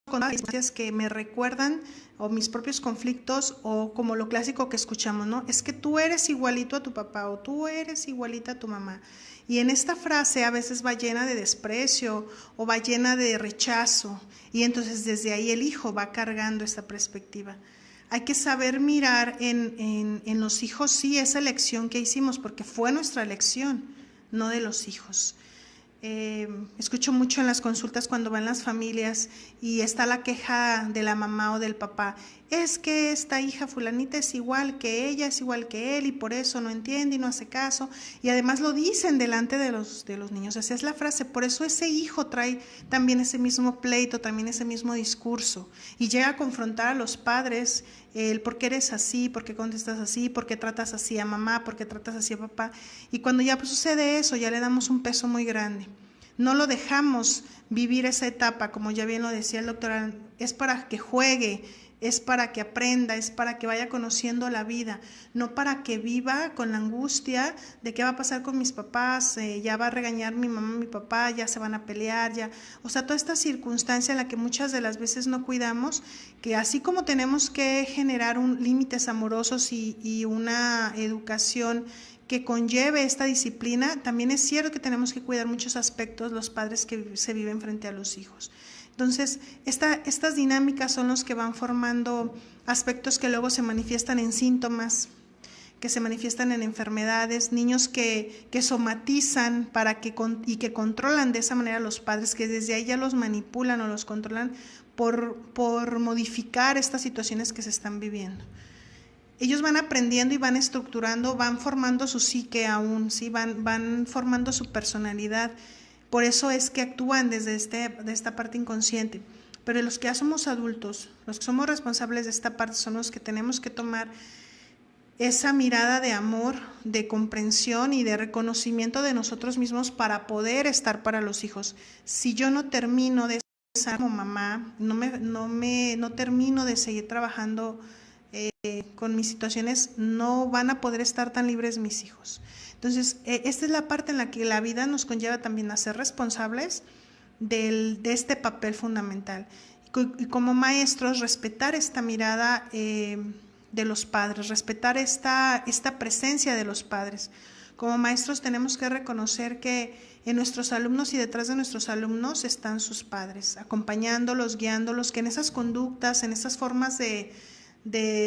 con experiencias que me recuerdan o mis propios conflictos o como lo clásico que escuchamos, ¿no? Es que tú eres igualito a tu papá o tú eres igualita a tu mamá. Y en esta frase a veces va llena de desprecio o va llena de rechazo y entonces desde ahí el hijo va cargando esta perspectiva. Hay que saber mirar en los hijos, sí, esa elección que hicimos, porque fue nuestra elección, no de los hijos. Escucho mucho en las consultas cuando van las familias y está la queja de la mamá o del papá, es que esta hija fulanita es igual que ella, es igual que él y por eso no entiende y no hace caso, y además lo dicen delante de los niños, esa es la frase, por eso ese hijo trae también ese mismo pleito, también ese mismo discurso y llega a confrontar a los padres, el por qué eres así, por qué contestas así, por qué tratas así a mamá, por qué tratas así a papá, y cuando ya sucede eso ya le damos un peso muy grande. No lo dejamos vivir esa etapa, como ya bien lo decía el doctor, es para que juegue, es para que aprenda, es para que vaya conociendo la vida, no para que viva con la angustia de qué va a pasar con mis papás, ya va a regañar mi mamá, mi papá, ya se van a pelear, ya, o sea, toda esta circunstancia en la que muchas de las veces no cuidamos, que así como tenemos que generar límites amorosos y una educación que conlleve esta disciplina, también es cierto que tenemos que cuidar muchos aspectos los padres que se viven frente a los hijos. Entonces, estas dinámicas son los que van formando aspectos que luego se manifiestan en síntomas, que se manifiestan en enfermedades, niños que somatizan y que controlan de esa manera a los padres, que desde ahí ya los manipulan o los controlan por modificar estas situaciones que se están viviendo. Ellos van aprendiendo y van estructurando, van formando su psique aún, ¿sí? van formando su personalidad. Por eso es que actúan desde esta parte inconsciente. Pero los que ya somos adultos, los que somos responsables de esta parte, son los que tenemos que tomar esa mirada de amor, de comprensión y de reconocimiento de nosotros mismos para poder estar para los hijos. Si yo no termino de ser como mamá, no termino de seguir trabajando con mis situaciones, no van a poder estar tan libres mis hijos. Entonces, esta es la parte en la que la vida nos conlleva también a ser responsables de este papel fundamental. Y como maestros, respetar esta mirada de los padres, respetar esta presencia de los padres. Como maestros tenemos que reconocer que en nuestros alumnos y detrás de nuestros alumnos están sus padres, acompañándolos, guiándolos, que en esas conductas, en esas formas de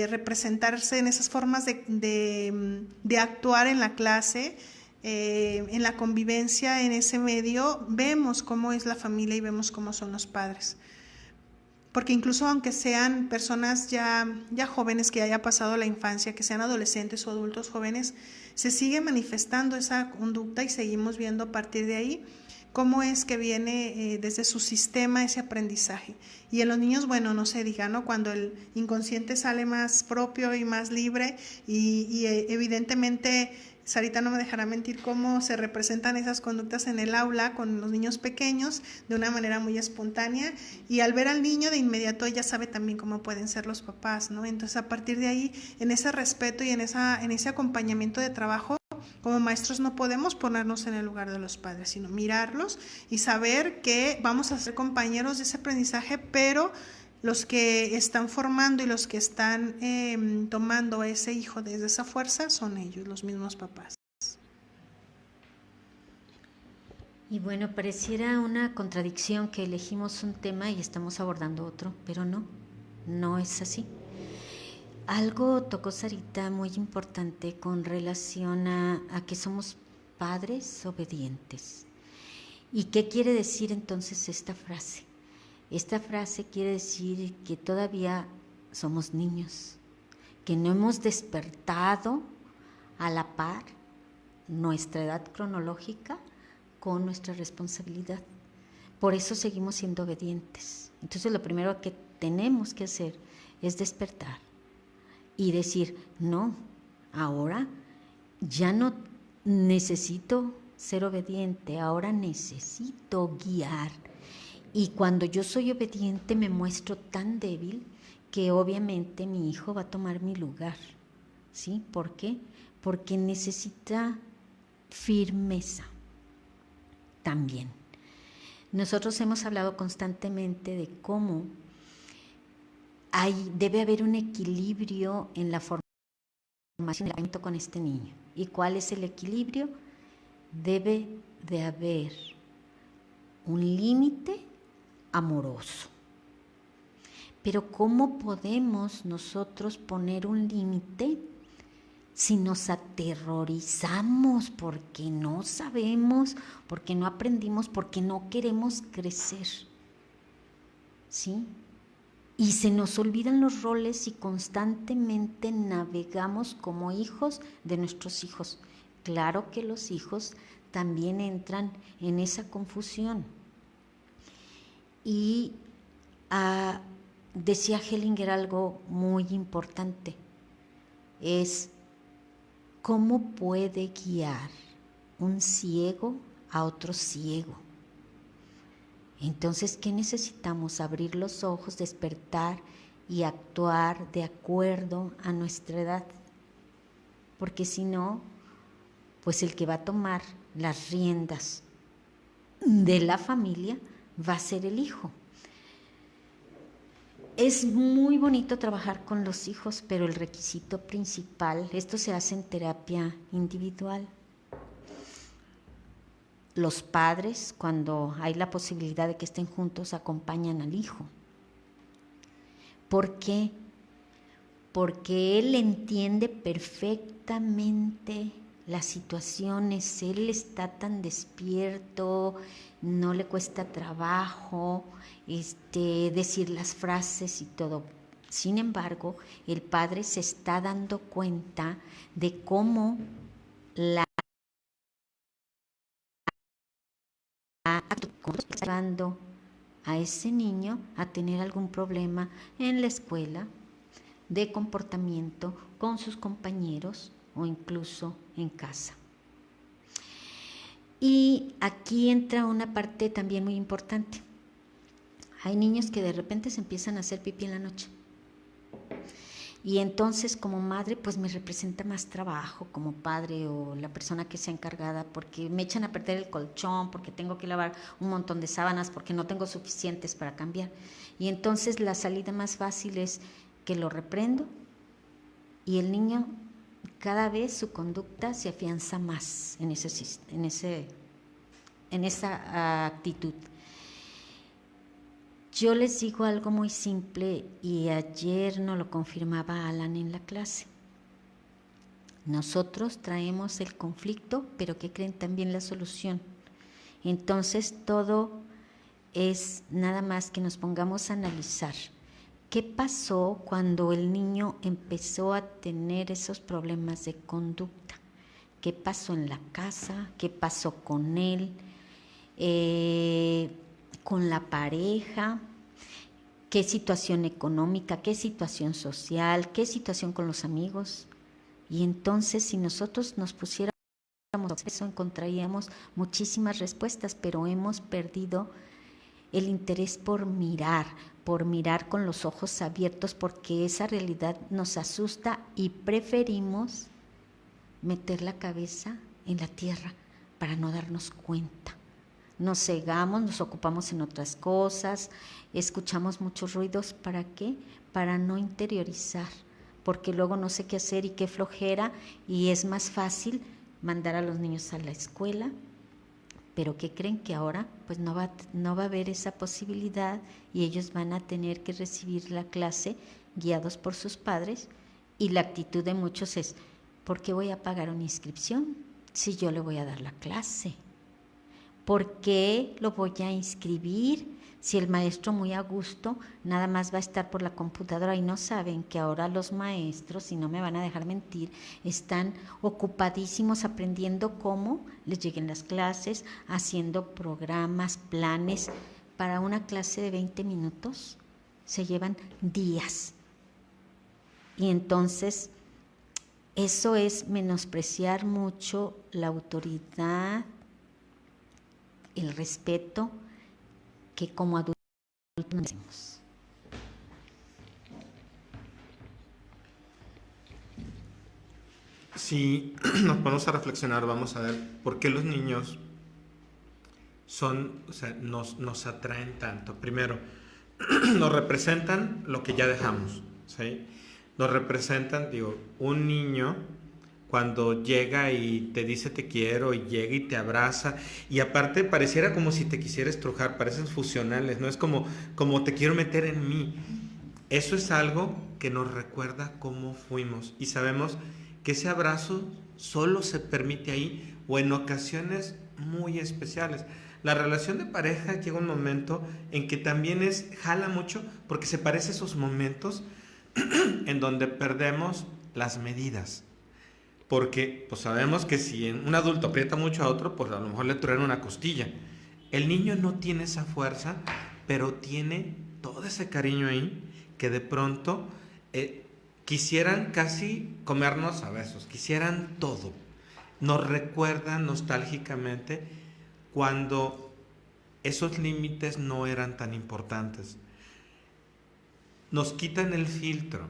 representarse, en esas formas de actuar en la clase, en la convivencia, en ese medio, vemos cómo es la familia y vemos cómo son los padres. Porque incluso aunque sean personas ya jóvenes que haya pasado la infancia, que sean adolescentes o adultos jóvenes, se sigue manifestando esa conducta y seguimos viendo a partir de ahí cómo es que viene desde su sistema ese aprendizaje. Y en los niños, bueno, no se diga, ¿no? Cuando el inconsciente sale más propio y más libre y evidentemente Sarita no me dejará mentir cómo se representan esas conductas en el aula con los niños pequeños de una manera muy espontánea, y al ver al niño de inmediato ella sabe también cómo pueden ser los papás, ¿no? Entonces a partir de ahí, en ese respeto y en ese acompañamiento de trabajo, como maestros no podemos ponernos en el lugar de los padres, sino mirarlos y saber que vamos a ser compañeros de ese aprendizaje, pero los que están formando y los que están tomando a ese hijo desde esa fuerza son ellos, los mismos papás. Y bueno, pareciera una contradicción que elegimos un tema y estamos abordando otro, pero no es así. Algo tocó Sarita muy importante con relación a que somos padres obedientes. ¿Y qué quiere decir entonces esta frase? Esta frase quiere decir que todavía somos niños, que no hemos despertado a la par nuestra edad cronológica con nuestra responsabilidad. Por eso seguimos siendo obedientes. Entonces lo primero que tenemos que hacer es despertar y decir, no, ahora ya no necesito ser obediente, ahora necesito guiar. Y cuando yo soy obediente me muestro tan débil que obviamente mi hijo va a tomar mi lugar, ¿sí? ¿Por qué? Porque necesita firmeza también. Nosotros hemos hablado constantemente de cómo debe haber un equilibrio en la formación con este niño. ¿Y cuál es el equilibrio? Debe de haber un límite amoroso. Pero ¿cómo podemos nosotros poner un límite si nos aterrorizamos porque no sabemos, porque no aprendimos, porque no queremos crecer? ¿Sí? Y se nos olvidan los roles y constantemente navegamos como hijos de nuestros hijos. Claro que los hijos también entran en esa confusión. Y decía Hellinger algo muy importante, es cómo puede guiar un ciego a otro ciego. Entonces, ¿qué necesitamos? Abrir los ojos, despertar y actuar de acuerdo a nuestra edad. Porque si no, pues el que va a tomar las riendas de la familia va a ser el hijo. Es muy bonito trabajar con los hijos, pero el requisito principal, esto se hace en terapia individual. Los padres, cuando hay la posibilidad de que estén juntos, acompañan al hijo. ¿Por qué? Porque él entiende perfectamente las situaciones, él está tan despierto, no le cuesta trabajo decir las frases y todo. Sin embargo, el padre se está dando cuenta de cómo la está llevando a ese niño a tener algún problema en la escuela, de comportamiento con sus compañeros o incluso en casa. Y aquí entra una parte también muy importante. Hay niños que de repente se empiezan a hacer pipí en la noche. Y entonces como madre pues me representa más trabajo como padre o la persona que sea encargada, porque me echan a perder el colchón, porque tengo que lavar un montón de sábanas, porque no tengo suficientes para cambiar. Y entonces la salida más fácil es que lo reprendo y el niño cada vez su conducta se afianza más en esa actitud. Yo les digo algo muy simple y ayer nos lo confirmaba Alan en la clase. Nosotros traemos el conflicto, pero ¿qué creen? También la solución. Entonces todo es nada más que nos pongamos a analizar. ¿Qué pasó cuando el niño empezó a tener esos problemas de conducta? ¿Qué pasó en la casa? ¿Qué pasó con él? Con la pareja, qué situación económica, qué situación social, qué situación con los amigos. Y entonces si nosotros nos pusiéramos eso, encontraríamos muchísimas respuestas, pero hemos perdido el interés por mirar con los ojos abiertos, porque esa realidad nos asusta y preferimos meter la cabeza en la tierra para no darnos cuenta. Nos cegamos, nos ocupamos en otras cosas, escuchamos muchos ruidos. ¿Para qué? Para no interiorizar, porque luego no sé qué hacer y qué flojera, y es más fácil mandar a los niños a la escuela. Pero ¿qué creen? Que ahora pues no va a haber esa posibilidad y ellos van a tener que recibir la clase guiados por sus padres, y la actitud de muchos es: ¿por qué voy a pagar una inscripción si yo le voy a dar la clase? ¿Por qué lo voy a inscribir si el maestro muy a gusto nada más va a estar por la computadora? Y no saben que ahora los maestros, y no me van a dejar mentir, están ocupadísimos aprendiendo cómo les lleguen las clases, haciendo programas, planes. Para una clase de 20 minutos se llevan días. Y entonces eso es menospreciar mucho la autoridad, el respeto que como adultos no hacemos. Si nos ponemos a reflexionar, vamos a ver por qué los niños nos atraen tanto. Primero, nos representan lo que ya dejamos, ¿sí? Nos representan, un niño cuando llega y te dice te quiero, y llega y te abraza, y aparte pareciera como si te quisiera estrujar, parecen fusionales, ¿no? Es como te quiero meter en mí. Eso es algo que nos recuerda cómo fuimos, y sabemos que ese abrazo solo se permite ahí o en ocasiones muy especiales. La relación de pareja llega un momento en que también jala mucho, porque se parece a esos momentos en donde perdemos las medidas. Porque pues sabemos que si un adulto aprieta mucho a otro, pues a lo mejor le truena una costilla. El niño no tiene esa fuerza, pero tiene todo ese cariño ahí, que de pronto quisieran casi comernos a besos, quisieran todo. Nos recuerdan nostálgicamente cuando esos límites no eran tan importantes. Nos quitan el filtro.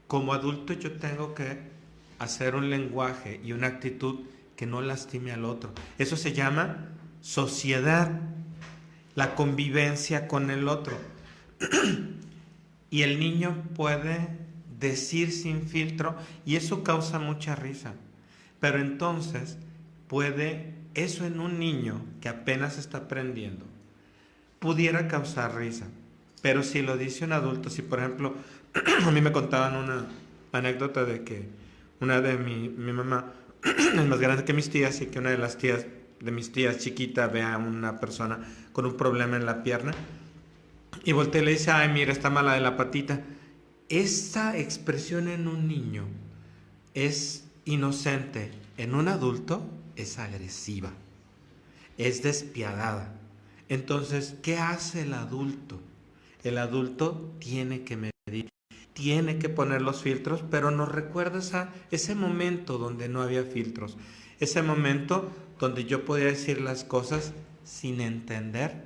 Como adulto yo tengo que hacer un lenguaje y una actitud que no lastime al otro. Eso se llama sociedad, la convivencia con el otro. Y el niño puede decir sin filtro, y eso causa mucha risa. Pero entonces eso en un niño que apenas está aprendiendo, pudiera causar risa. Pero si lo dice un adulto, si por ejemplo, a mí me contaban una anécdota de que una de mi mamá es más grande que mis tías, y que una de las tías de mis tías chiquita ve a una persona con un problema en la pierna y voltea y le dice, ay, mira, está mala de la patita. Esa expresión en un niño es inocente, en un adulto es agresiva, es despiadada. Entonces, ¿qué hace el adulto? El adulto tiene que medir, tiene que poner los filtros, pero nos recuerda ese momento donde no había filtros, ese momento donde yo podía decir las cosas sin entender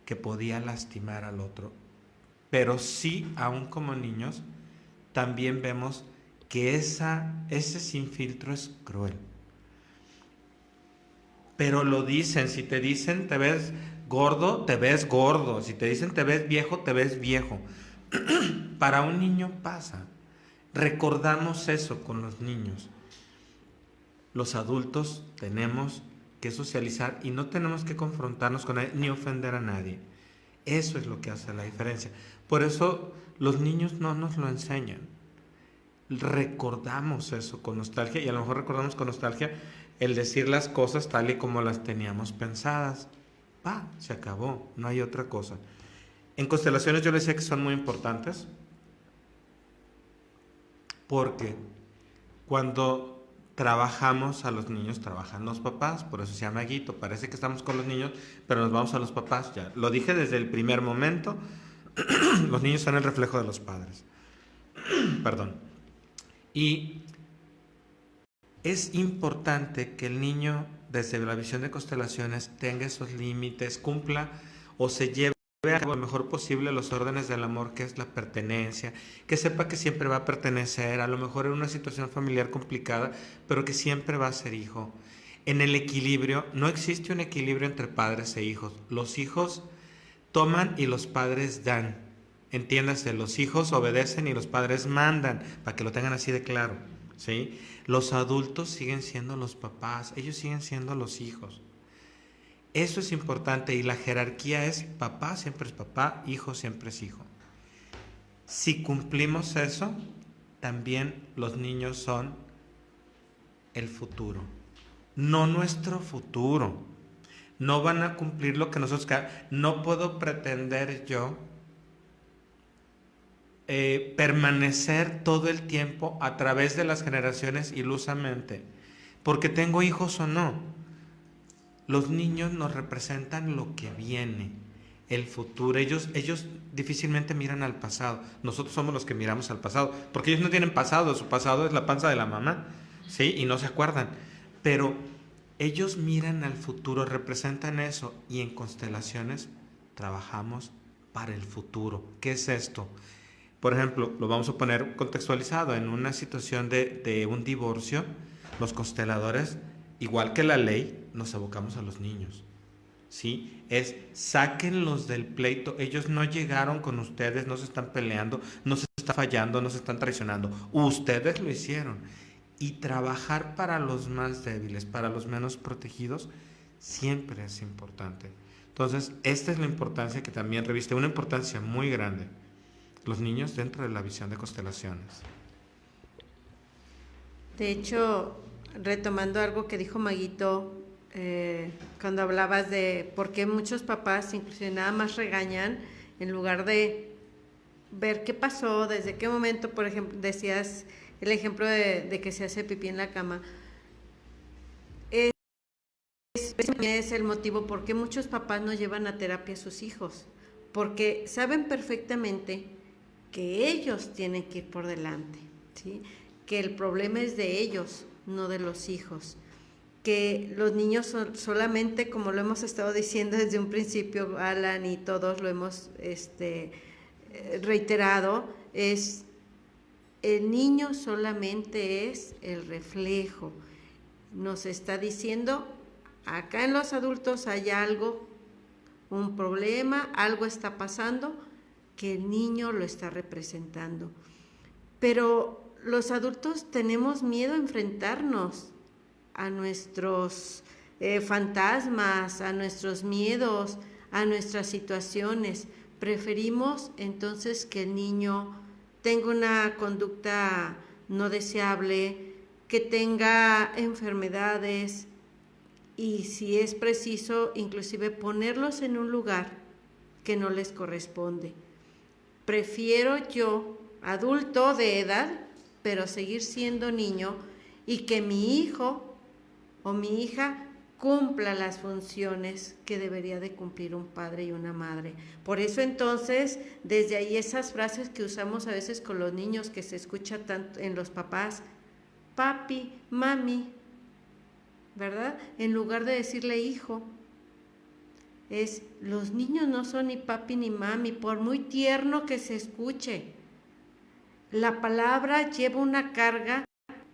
que podía lastimar al otro. Pero sí, aún como niños, también vemos que ese sin filtro es cruel. Pero lo dicen, si te dicen te ves gordo, te ves gordo. Si te dicen te ves viejo. Para un niño pasa. Recordamos eso con los niños. Los adultos tenemos que socializar y no tenemos que confrontarnos con nadie ni ofender a nadie. Eso es lo que hace la diferencia. Por eso los niños no nos lo enseñan. Recordamos eso con nostalgia, y a lo mejor recordamos con nostalgia el decir las cosas tal y como las teníamos pensadas. Se acabó, no hay otra cosa. En constelaciones yo les decía que son muy importantes, porque cuando trabajamos a los niños, trabajan los papás, por eso se llama guito. Parece que estamos con los niños, pero nos vamos a los papás. Ya lo dije desde el primer momento, los niños son el reflejo de los padres. Perdón. Y es importante que el niño, desde la visión de constelaciones, tenga esos límites, cumpla o se lleve a cabo lo mejor posible los órdenes del amor, que es la pertenencia, que sepa que siempre va a pertenecer, a lo mejor en una situación familiar complicada, pero que siempre va a ser hijo. En el equilibrio, no existe un equilibrio entre padres e hijos. Los hijos toman y los padres dan. Entiéndase, los hijos obedecen y los padres mandan, para que lo tengan así de claro, ¿sí? Los adultos siguen siendo los papás, ellos siguen siendo los hijos. Eso es importante, y la jerarquía es papá siempre es papá, hijo siempre es hijo. Si cumplimos eso, también los niños son el futuro, no nuestro futuro. No van a cumplir lo que nosotros queremos. No puedo pretender yo permanecer todo el tiempo a través de las generaciones ilusamente, porque tengo hijos o no. Los niños nos representan lo que viene, el futuro. Ellos difícilmente miran al pasado. Nosotros somos los que miramos al pasado, porque ellos no tienen pasado. Su pasado es la panza de la mamá, ¿sí? Y no se acuerdan. Pero ellos miran al futuro, representan eso. Y en constelaciones trabajamos para el futuro. ¿Qué es esto? Por ejemplo, lo vamos a poner contextualizado en una situación de un divorcio. Los consteladores, igual que la ley, nos abocamos a los niños, ¿sí? Es sáquenlos del pleito. Ellos no llegaron con ustedes, no se están peleando, no se está fallando, no se están traicionando. Ustedes lo hicieron. Y trabajar para los más débiles, para los menos protegidos, siempre es importante. Entonces, esta es la importancia que también reviste, una importancia muy grande. Los niños dentro de la visión de constelaciones. De hecho, retomando algo que dijo Maguito, cuando hablabas de por qué muchos papás inclusive nada más regañan en lugar de ver qué pasó, desde qué momento, por ejemplo, decías el ejemplo de que se hace pipí en la cama. Es el motivo por qué muchos papás no llevan a terapia a sus hijos, porque saben perfectamente que ellos tienen que ir por delante, ¿sí? Que el problema es de ellos, no de los hijos, que los niños son solamente, como lo hemos estado diciendo desde un principio, Alan y todos lo hemos reiterado, es el niño solamente es el reflejo. Nos está diciendo, acá en los adultos hay algo, un problema, algo está pasando, que el niño lo está representando. Pero los adultos tenemos miedo a enfrentarnos a nuestros fantasmas, a nuestros miedos, a nuestras situaciones. Preferimos entonces que el niño tenga una conducta no deseable, que tenga enfermedades y, si es preciso, inclusive ponerlos en un lugar que no les corresponde. Prefiero yo, adulto de edad, pero seguir siendo niño, y que mi hijo o mi hija cumpla las funciones que debería de cumplir un padre y una madre. Por eso entonces, desde ahí esas frases que usamos a veces con los niños, que se escucha tanto en los papás, papi, mami, ¿verdad? En lugar de decirle hijo. Los niños no son ni papi ni mami, por muy tierno que se escuche. La palabra lleva una carga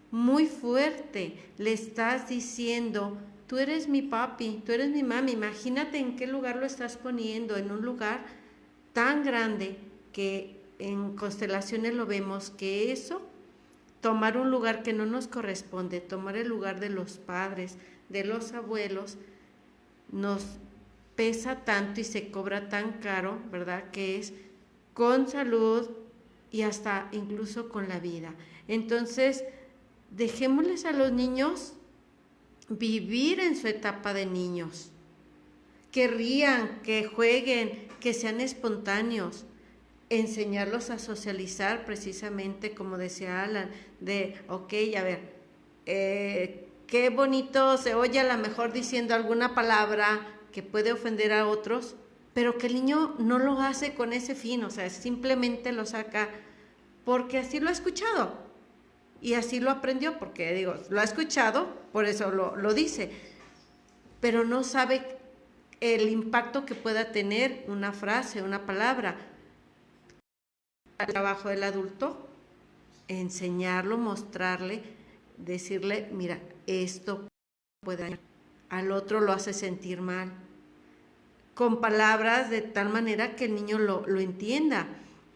muy fuerte. Le estás diciendo, tú eres mi papi, tú eres mi mami. Imagínate en qué lugar lo estás poniendo, en un lugar tan grande que en constelaciones lo vemos, que eso, tomar un lugar que no nos corresponde, tomar el lugar de los padres, de los abuelos, nos pesa tanto y se cobra tan caro, ¿verdad? Que es con salud y hasta incluso con la vida. Entonces, dejémosles a los niños vivir en su etapa de niños, que rían, que jueguen, que sean espontáneos, enseñarlos a socializar precisamente, como decía Alan, de, ok, a ver, qué bonito se oye a lo mejor diciendo alguna palabra que puede ofender a otros, pero que el niño no lo hace con ese fin, o sea, simplemente lo saca porque así lo ha escuchado y así lo aprendió, porque digo, lo ha escuchado, por eso lo dice, pero no sabe el impacto que pueda tener una frase, una palabra. El trabajo del adulto, enseñarlo, mostrarle, decirle, mira, esto puede dañar, al otro lo hace sentir mal, con palabras de tal manera que el niño lo entienda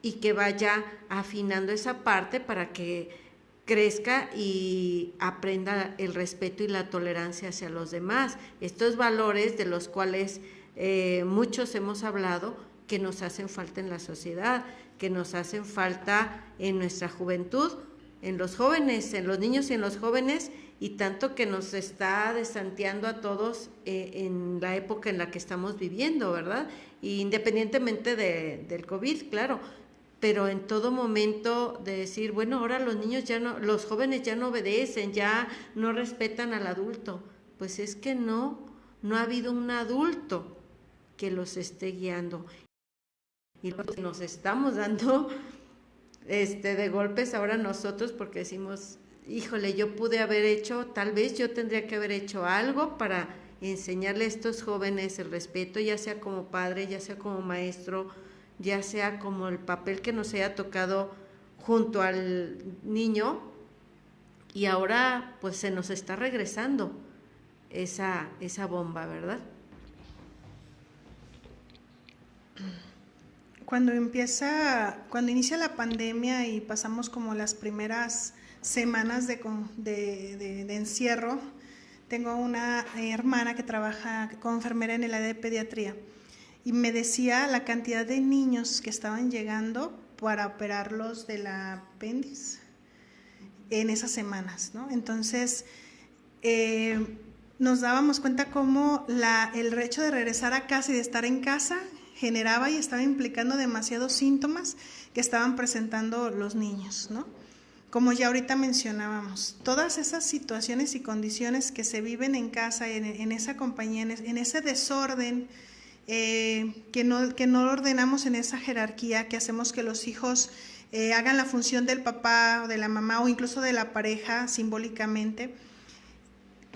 y que vaya afinando esa parte para que crezca y aprenda el respeto y la tolerancia hacia los demás. Estos valores de los cuales muchos hemos hablado, que nos hacen falta en la sociedad, que nos hacen falta en nuestra juventud, en los jóvenes, en los niños y en los jóvenes, y tanto que nos está desanteando a todos en la época en la que estamos viviendo, ¿verdad? Y independientemente del COVID, claro, pero en todo momento de decir, bueno, ahora los niños ya no, los jóvenes ya no obedecen, ya no respetan al adulto. Pues es que no ha habido un adulto que los esté guiando. Y nos estamos dando de golpes ahora nosotros, porque decimos, híjole, yo pude haber hecho, tal vez yo tendría que haber hecho algo para y enseñarle a estos jóvenes el respeto, ya sea como padre, ya sea como maestro, ya sea como el papel que nos haya tocado junto al niño, y ahora pues se nos está regresando esa bomba, ¿verdad? Cuando inicia la pandemia y pasamos como las primeras semanas de encierro, tengo una hermana que trabaja como enfermera en el área de pediatría y me decía la cantidad de niños que estaban llegando para operarlos del apéndice en esas semanas, ¿no? Entonces, nos dábamos cuenta cómo el hecho de regresar a casa y de estar en casa generaba y estaba implicando demasiados síntomas que estaban presentando los niños, ¿no? Como ya ahorita mencionábamos, todas esas situaciones y condiciones que se viven en casa, en esa compañía, en ese desorden, que no ordenamos en esa jerarquía, que hacemos que los hijos hagan la función del papá o de la mamá o incluso de la pareja simbólicamente,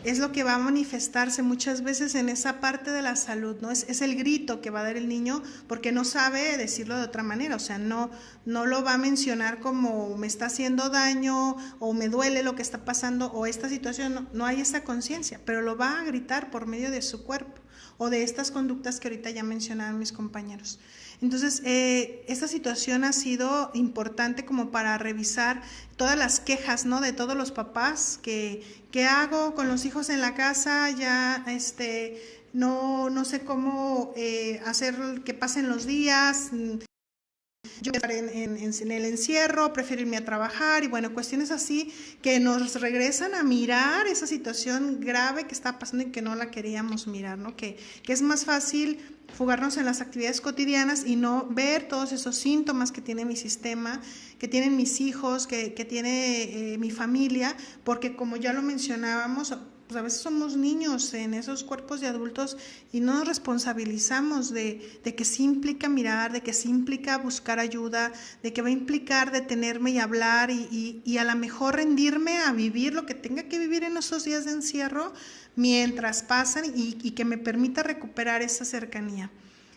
es lo que va a manifestarse muchas veces en esa parte de la salud, ¿no? Es el grito que va a dar el niño porque no sabe decirlo de otra manera, o sea, no lo va a mencionar como me está haciendo daño o me duele lo que está pasando o esta situación, no hay esa conciencia, pero lo va a gritar por medio de su cuerpo o de estas conductas que ahorita ya mencionaron mis compañeros. Entonces, esta situación ha sido importante como para revisar todas las quejas, ¿no? De todos los papás, ¿qué hago con los hijos en la casa? Ya no sé cómo hacer que pasen los días, yo estaré en el encierro, prefiero irme a trabajar y bueno, cuestiones así que nos regresan a mirar esa situación grave que está pasando y que no la queríamos mirar, ¿no? Que es más fácil fugarnos en las actividades cotidianas y no ver todos esos síntomas que tiene mi sistema, que tienen mis hijos, que tiene mi familia, porque como ya lo mencionábamos, pues a veces somos niños en esos cuerpos de adultos y no nos responsabilizamos de que sí implica mirar, de que sí implica buscar ayuda, de que va a implicar detenerme y hablar y a lo mejor rendirme a vivir lo que tenga que vivir en esos días de encierro mientras pasan y que me permita recuperar esa cercanía.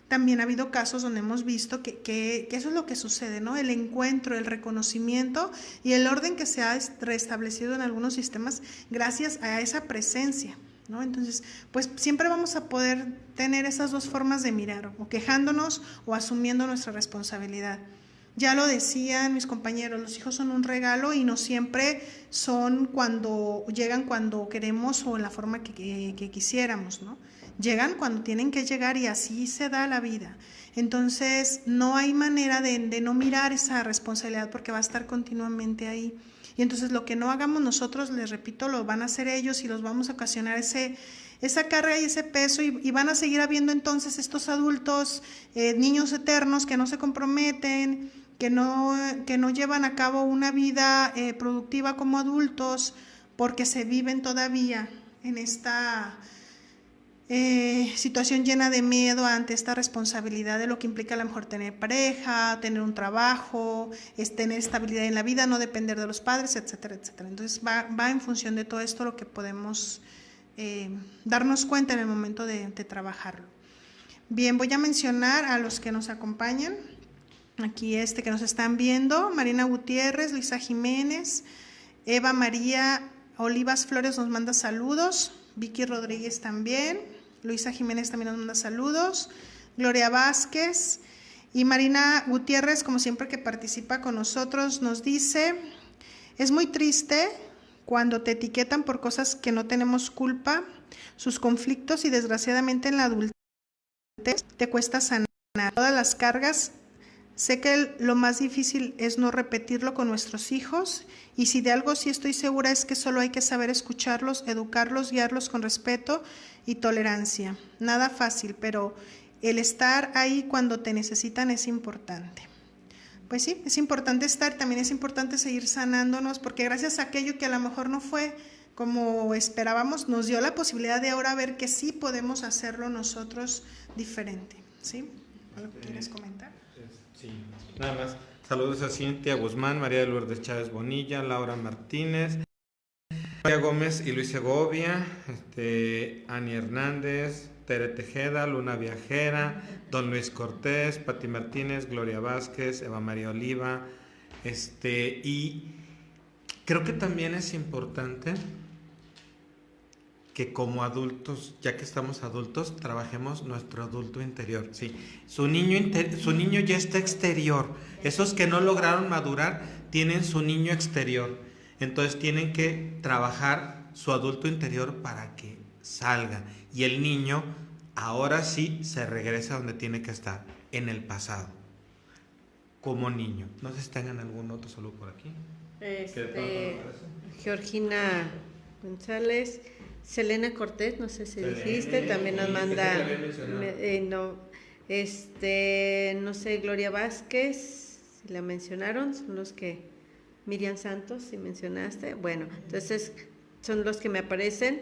También ha habido casos donde hemos visto que eso es lo que sucede, ¿no? El encuentro, el reconocimiento y el orden que se ha restablecido en algunos sistemas gracias a esa presencia, ¿no? Entonces, pues siempre vamos a poder tener esas dos formas de mirar, o quejándonos o asumiendo nuestra responsabilidad. Ya lo decían mis compañeros, los hijos son un regalo y no siempre llegan cuando queremos o en la forma que quisiéramos, ¿no? Llegan cuando tienen que llegar y así se da la vida. Entonces, no hay manera de no mirar esa responsabilidad porque va a estar continuamente ahí. Y entonces lo que no hagamos nosotros, les repito, lo van a hacer ellos y los vamos a ocasionar esa carga y ese peso y van a seguir habiendo entonces estos adultos, niños eternos que no se comprometen, que no llevan a cabo una vida productiva como adultos porque se viven todavía en esta situación llena de miedo ante esta responsabilidad de lo que implica a lo mejor tener pareja, tener un trabajo, tener estabilidad en la vida, no depender de los padres, etcétera, etcétera. Entonces va en función de todo esto lo que podemos darnos cuenta en el momento de trabajarlo. Bien, voy a mencionar a los que nos acompañan. Aquí que nos están viendo, Marina Gutiérrez, Luisa Jiménez, Eva María Olivas Flores nos manda saludos, Vicky Rodríguez también, Luisa Jiménez también nos manda saludos, Gloria Vázquez y Marina Gutiérrez, como siempre que participa con nosotros, nos dice, es muy triste cuando te etiquetan por cosas que no tenemos culpa, sus conflictos y desgraciadamente en la adultez te cuesta sanar todas las cargas. Sé que lo más difícil es no repetirlo con nuestros hijos y si de algo sí estoy segura es que solo hay que saber escucharlos, educarlos, guiarlos con respeto y tolerancia. Nada fácil, pero el estar ahí cuando te necesitan es importante. Pues sí, es importante estar, también es importante seguir sanándonos porque gracias a aquello que a lo mejor no fue como esperábamos, nos dio la posibilidad de ahora ver que sí podemos hacerlo nosotros diferente. ¿Sí? ¿Algo que quieres comentar? Sí, nada más. Saludos a Cintia Guzmán, María de Lourdes Chávez Bonilla, Laura Martínez, María Gómez y Luis Segovia, Ani Hernández, Tere Tejeda, Luna Viajera, Don Luis Cortés, Pati Martínez, Gloria Vázquez, Eva María Oliva, y creo que también es importante que como adultos, ya que estamos adultos, trabajemos nuestro adulto interior. Sí, su niño ya está exterior. Esos que no lograron madurar tienen su niño exterior. Entonces tienen que trabajar su adulto interior para que salga. Y el niño ahora sí se regresa donde tiene que estar, en el pasado, como niño. No sé si tengan algún otro saludo por aquí. Georgina González, Selena Cortés, no sé si dijiste, también nos manda, no sé, Gloria Vázquez, si la mencionaron, son los que, Miriam Santos, si mencionaste, bueno, entonces son los que me aparecen.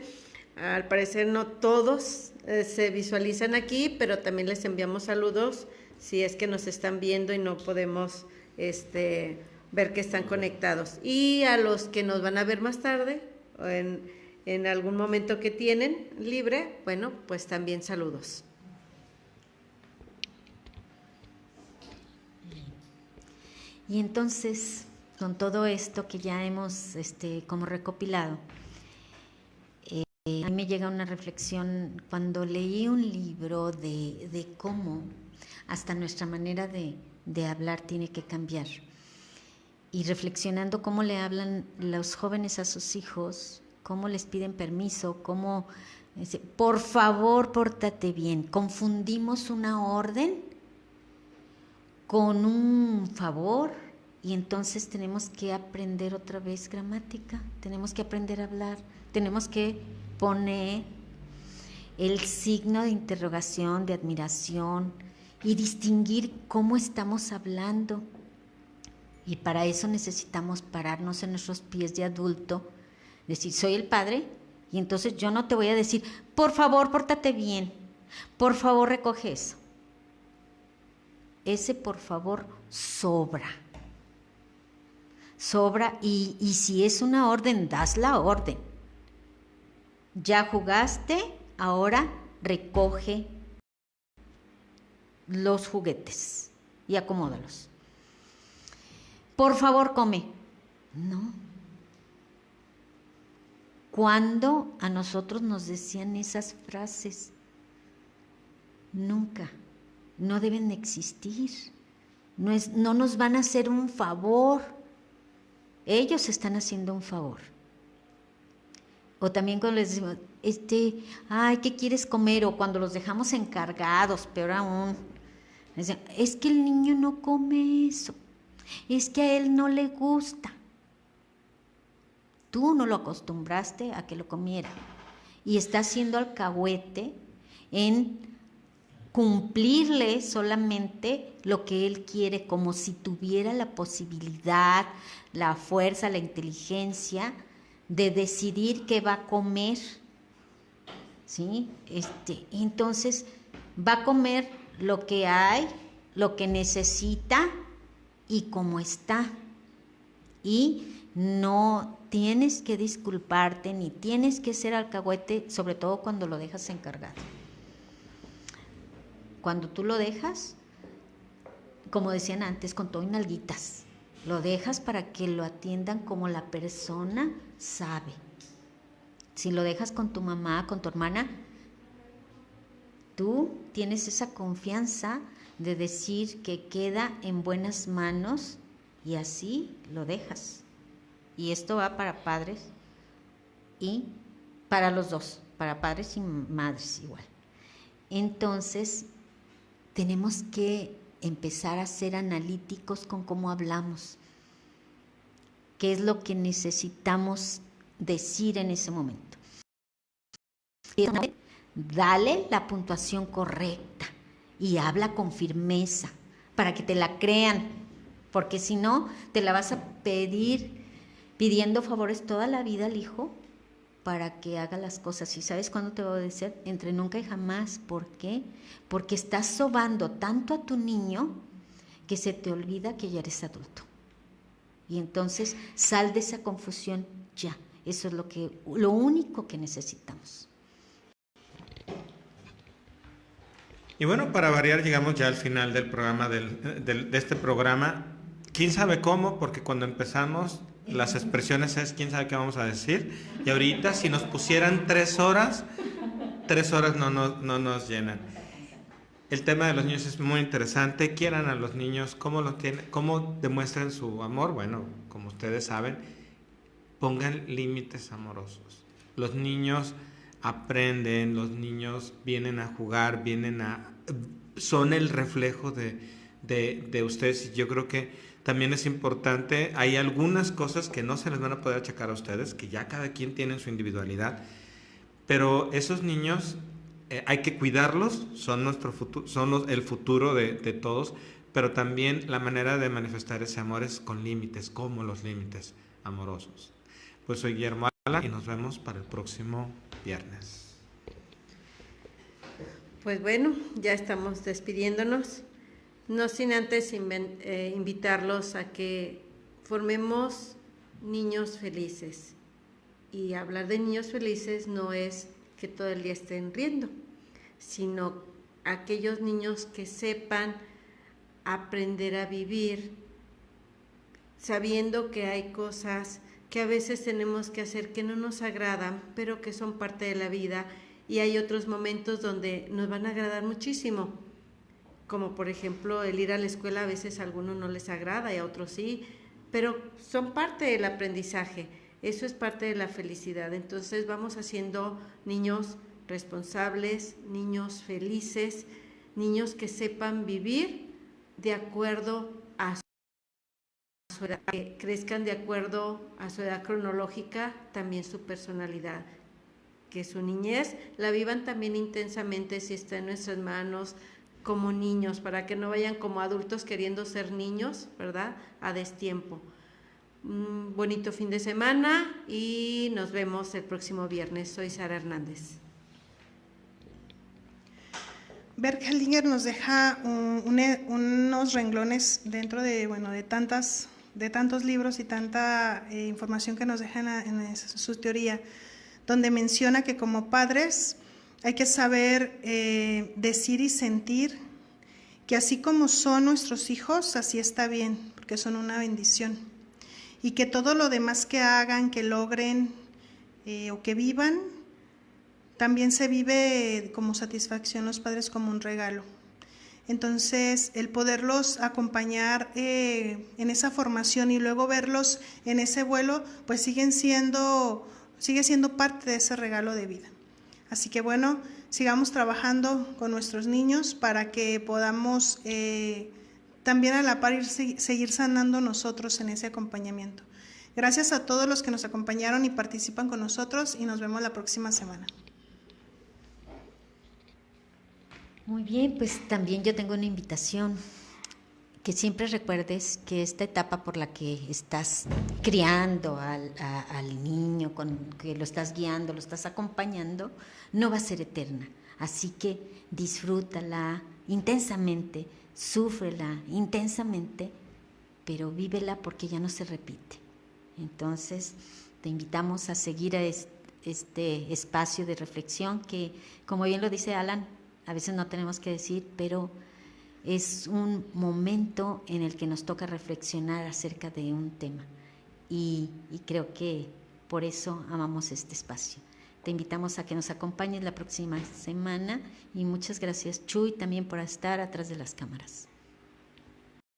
Al parecer no todos se visualizan aquí, pero también les enviamos saludos si es que nos están viendo y no podemos ver que están conectados. Y a los que nos van a ver más tarde, o en algún momento que tienen libre, bueno, pues también saludos. Y entonces, con todo esto que ya hemos como recopilado, a mí me llega una reflexión cuando leí un libro de cómo hasta nuestra manera de hablar tiene que cambiar. Y reflexionando cómo le hablan los jóvenes a sus hijos, cómo les piden permiso, cómo por favor, pórtate bien. Confundimos una orden con un favor y entonces tenemos que aprender otra vez gramática, tenemos que aprender a hablar, tenemos que poner el signo de interrogación, de admiración y distinguir cómo estamos hablando. Y para eso necesitamos pararnos en nuestros pies de adulto, decir, soy el padre, y entonces yo no te voy a decir, por favor, pórtate bien, por favor, recoge eso. Ese por favor sobra. Sobra, y si es una orden, das la orden. Ya jugaste, ahora recoge los juguetes y acomódalos. Por favor, come. No. ¿Cuándo a nosotros nos decían esas frases? Nunca. No deben existir. No nos van a hacer un favor. Ellos están haciendo un favor. O también cuando les decimos, ay, ¿qué quieres comer? O cuando los dejamos encargados, peor aún. Decimos, es que el niño no come eso. Es que a él no le gusta. Tú no lo acostumbraste a que lo comiera. Y está haciendo alcahuete en cumplirle solamente lo que él quiere, como si tuviera la posibilidad, la fuerza, la inteligencia de decidir qué va a comer. ¿Sí? Entonces va a comer lo que hay, lo que necesita y como está. Y no tienes que disculparte ni tienes que ser alcahuete, sobre todo cuando lo dejas encargado. Cuando tú lo dejas, como decían antes, con todo y nalguitas, lo dejas para que lo atiendan como la persona sabe. Si lo dejas con tu mamá, con tu hermana, tú tienes esa confianza de decir que queda en buenas manos y así lo dejas. Y esto va para padres y para los dos, para padres y madres igual. Entonces, tenemos que empezar a ser analíticos con cómo hablamos. ¿Qué es lo que necesitamos decir en ese momento? Dale la puntuación correcta y habla con firmeza para que te la crean, porque si no, te la vas a pidiendo favores toda la vida al hijo para que haga las cosas. ¿Y sabes cuándo te va a obedecer? Entre nunca y jamás. ¿Por qué? Porque estás sobando tanto a tu niño que se te olvida que ya eres adulto. Y entonces sal de esa confusión ya. Eso es lo único que necesitamos. Y bueno, para variar, llegamos ya al final del programa, de este programa. ¿Quién sabe cómo? Porque cuando empezamos, las expresiones es quién sabe qué vamos a decir. Y ahorita, si nos pusieran 3 horas, 3 horas no nos llenan. El tema de los niños es muy interesante. Quieran a los niños, cómo demuestran su amor. Bueno, como ustedes saben, pongan límites amorosos. Los niños aprenden, los niños vienen a jugar, son el reflejo de ustedes, y yo creo que también es importante. Hay algunas cosas que no se les van a poder achacar a ustedes, que ya cada quien tiene su individualidad, pero esos niños hay que cuidarlos, son nuestro futuro, el futuro de todos, pero también la manera de manifestar ese amor es con límites, como los límites amorosos. Pues soy Guillermo Alan y nos vemos para el próximo viernes. Pues bueno, ya estamos despidiéndonos, no sin antes invitarlos a que formemos niños felices. Y hablar de niños felices no es que todo el día estén riendo, sino aquellos niños que sepan aprender a vivir, sabiendo que hay cosas que a veces tenemos que hacer que no nos agradan, pero que son parte de la vida, y hay otros momentos donde nos van a agradar muchísimo, como por ejemplo el ir a la escuela. A veces a algunos no les agrada y a otros sí, pero son parte del aprendizaje, eso es parte de la felicidad. Entonces vamos haciendo niños responsables, niños felices, niños que sepan vivir de acuerdo a su edad, que crezcan de acuerdo a su edad cronológica, también su personalidad, que su niñez la vivan también intensamente si está en nuestras manos, como niños, para que no vayan como adultos queriendo ser niños, ¿verdad?, a destiempo. Un bonito fin de semana y nos vemos el próximo viernes. Soy Sara Hernández. Bert Hellinger nos deja unos renglones dentro de tantos libros y tanta información que nos deja en su teoría, donde menciona que como padres hay que saber decir y sentir que así como son nuestros hijos, así está bien, porque son una bendición, y que todo lo demás que hagan, que logren o que vivan, también se vive como satisfacción los padres, como un regalo. Entonces, el poderlos acompañar en esa formación y luego verlos en ese vuelo, pues sigue siendo parte de ese regalo de vida. Así que bueno, sigamos trabajando con nuestros niños para que podamos también a la par seguir sanando nosotros en ese acompañamiento. Gracias a todos los que nos acompañaron y participan con nosotros, y nos vemos la próxima semana. Muy bien, pues también yo tengo una invitación, que siempre recuerdes que esta etapa por la que estás criando al niño, que lo estás guiando, lo estás acompañando, no va a ser eterna. Así que disfrútala intensamente, súfrela intensamente, pero vívela, porque ya no se repite. Entonces, te invitamos a seguir a este espacio de reflexión que, como bien lo dice Alan, a veces no tenemos que decir, pero es un momento en el que nos toca reflexionar acerca de un tema, y creo que por eso amamos este espacio. Te invitamos a que nos acompañes la próxima semana, y muchas gracias, Chuy, también por estar atrás de las cámaras.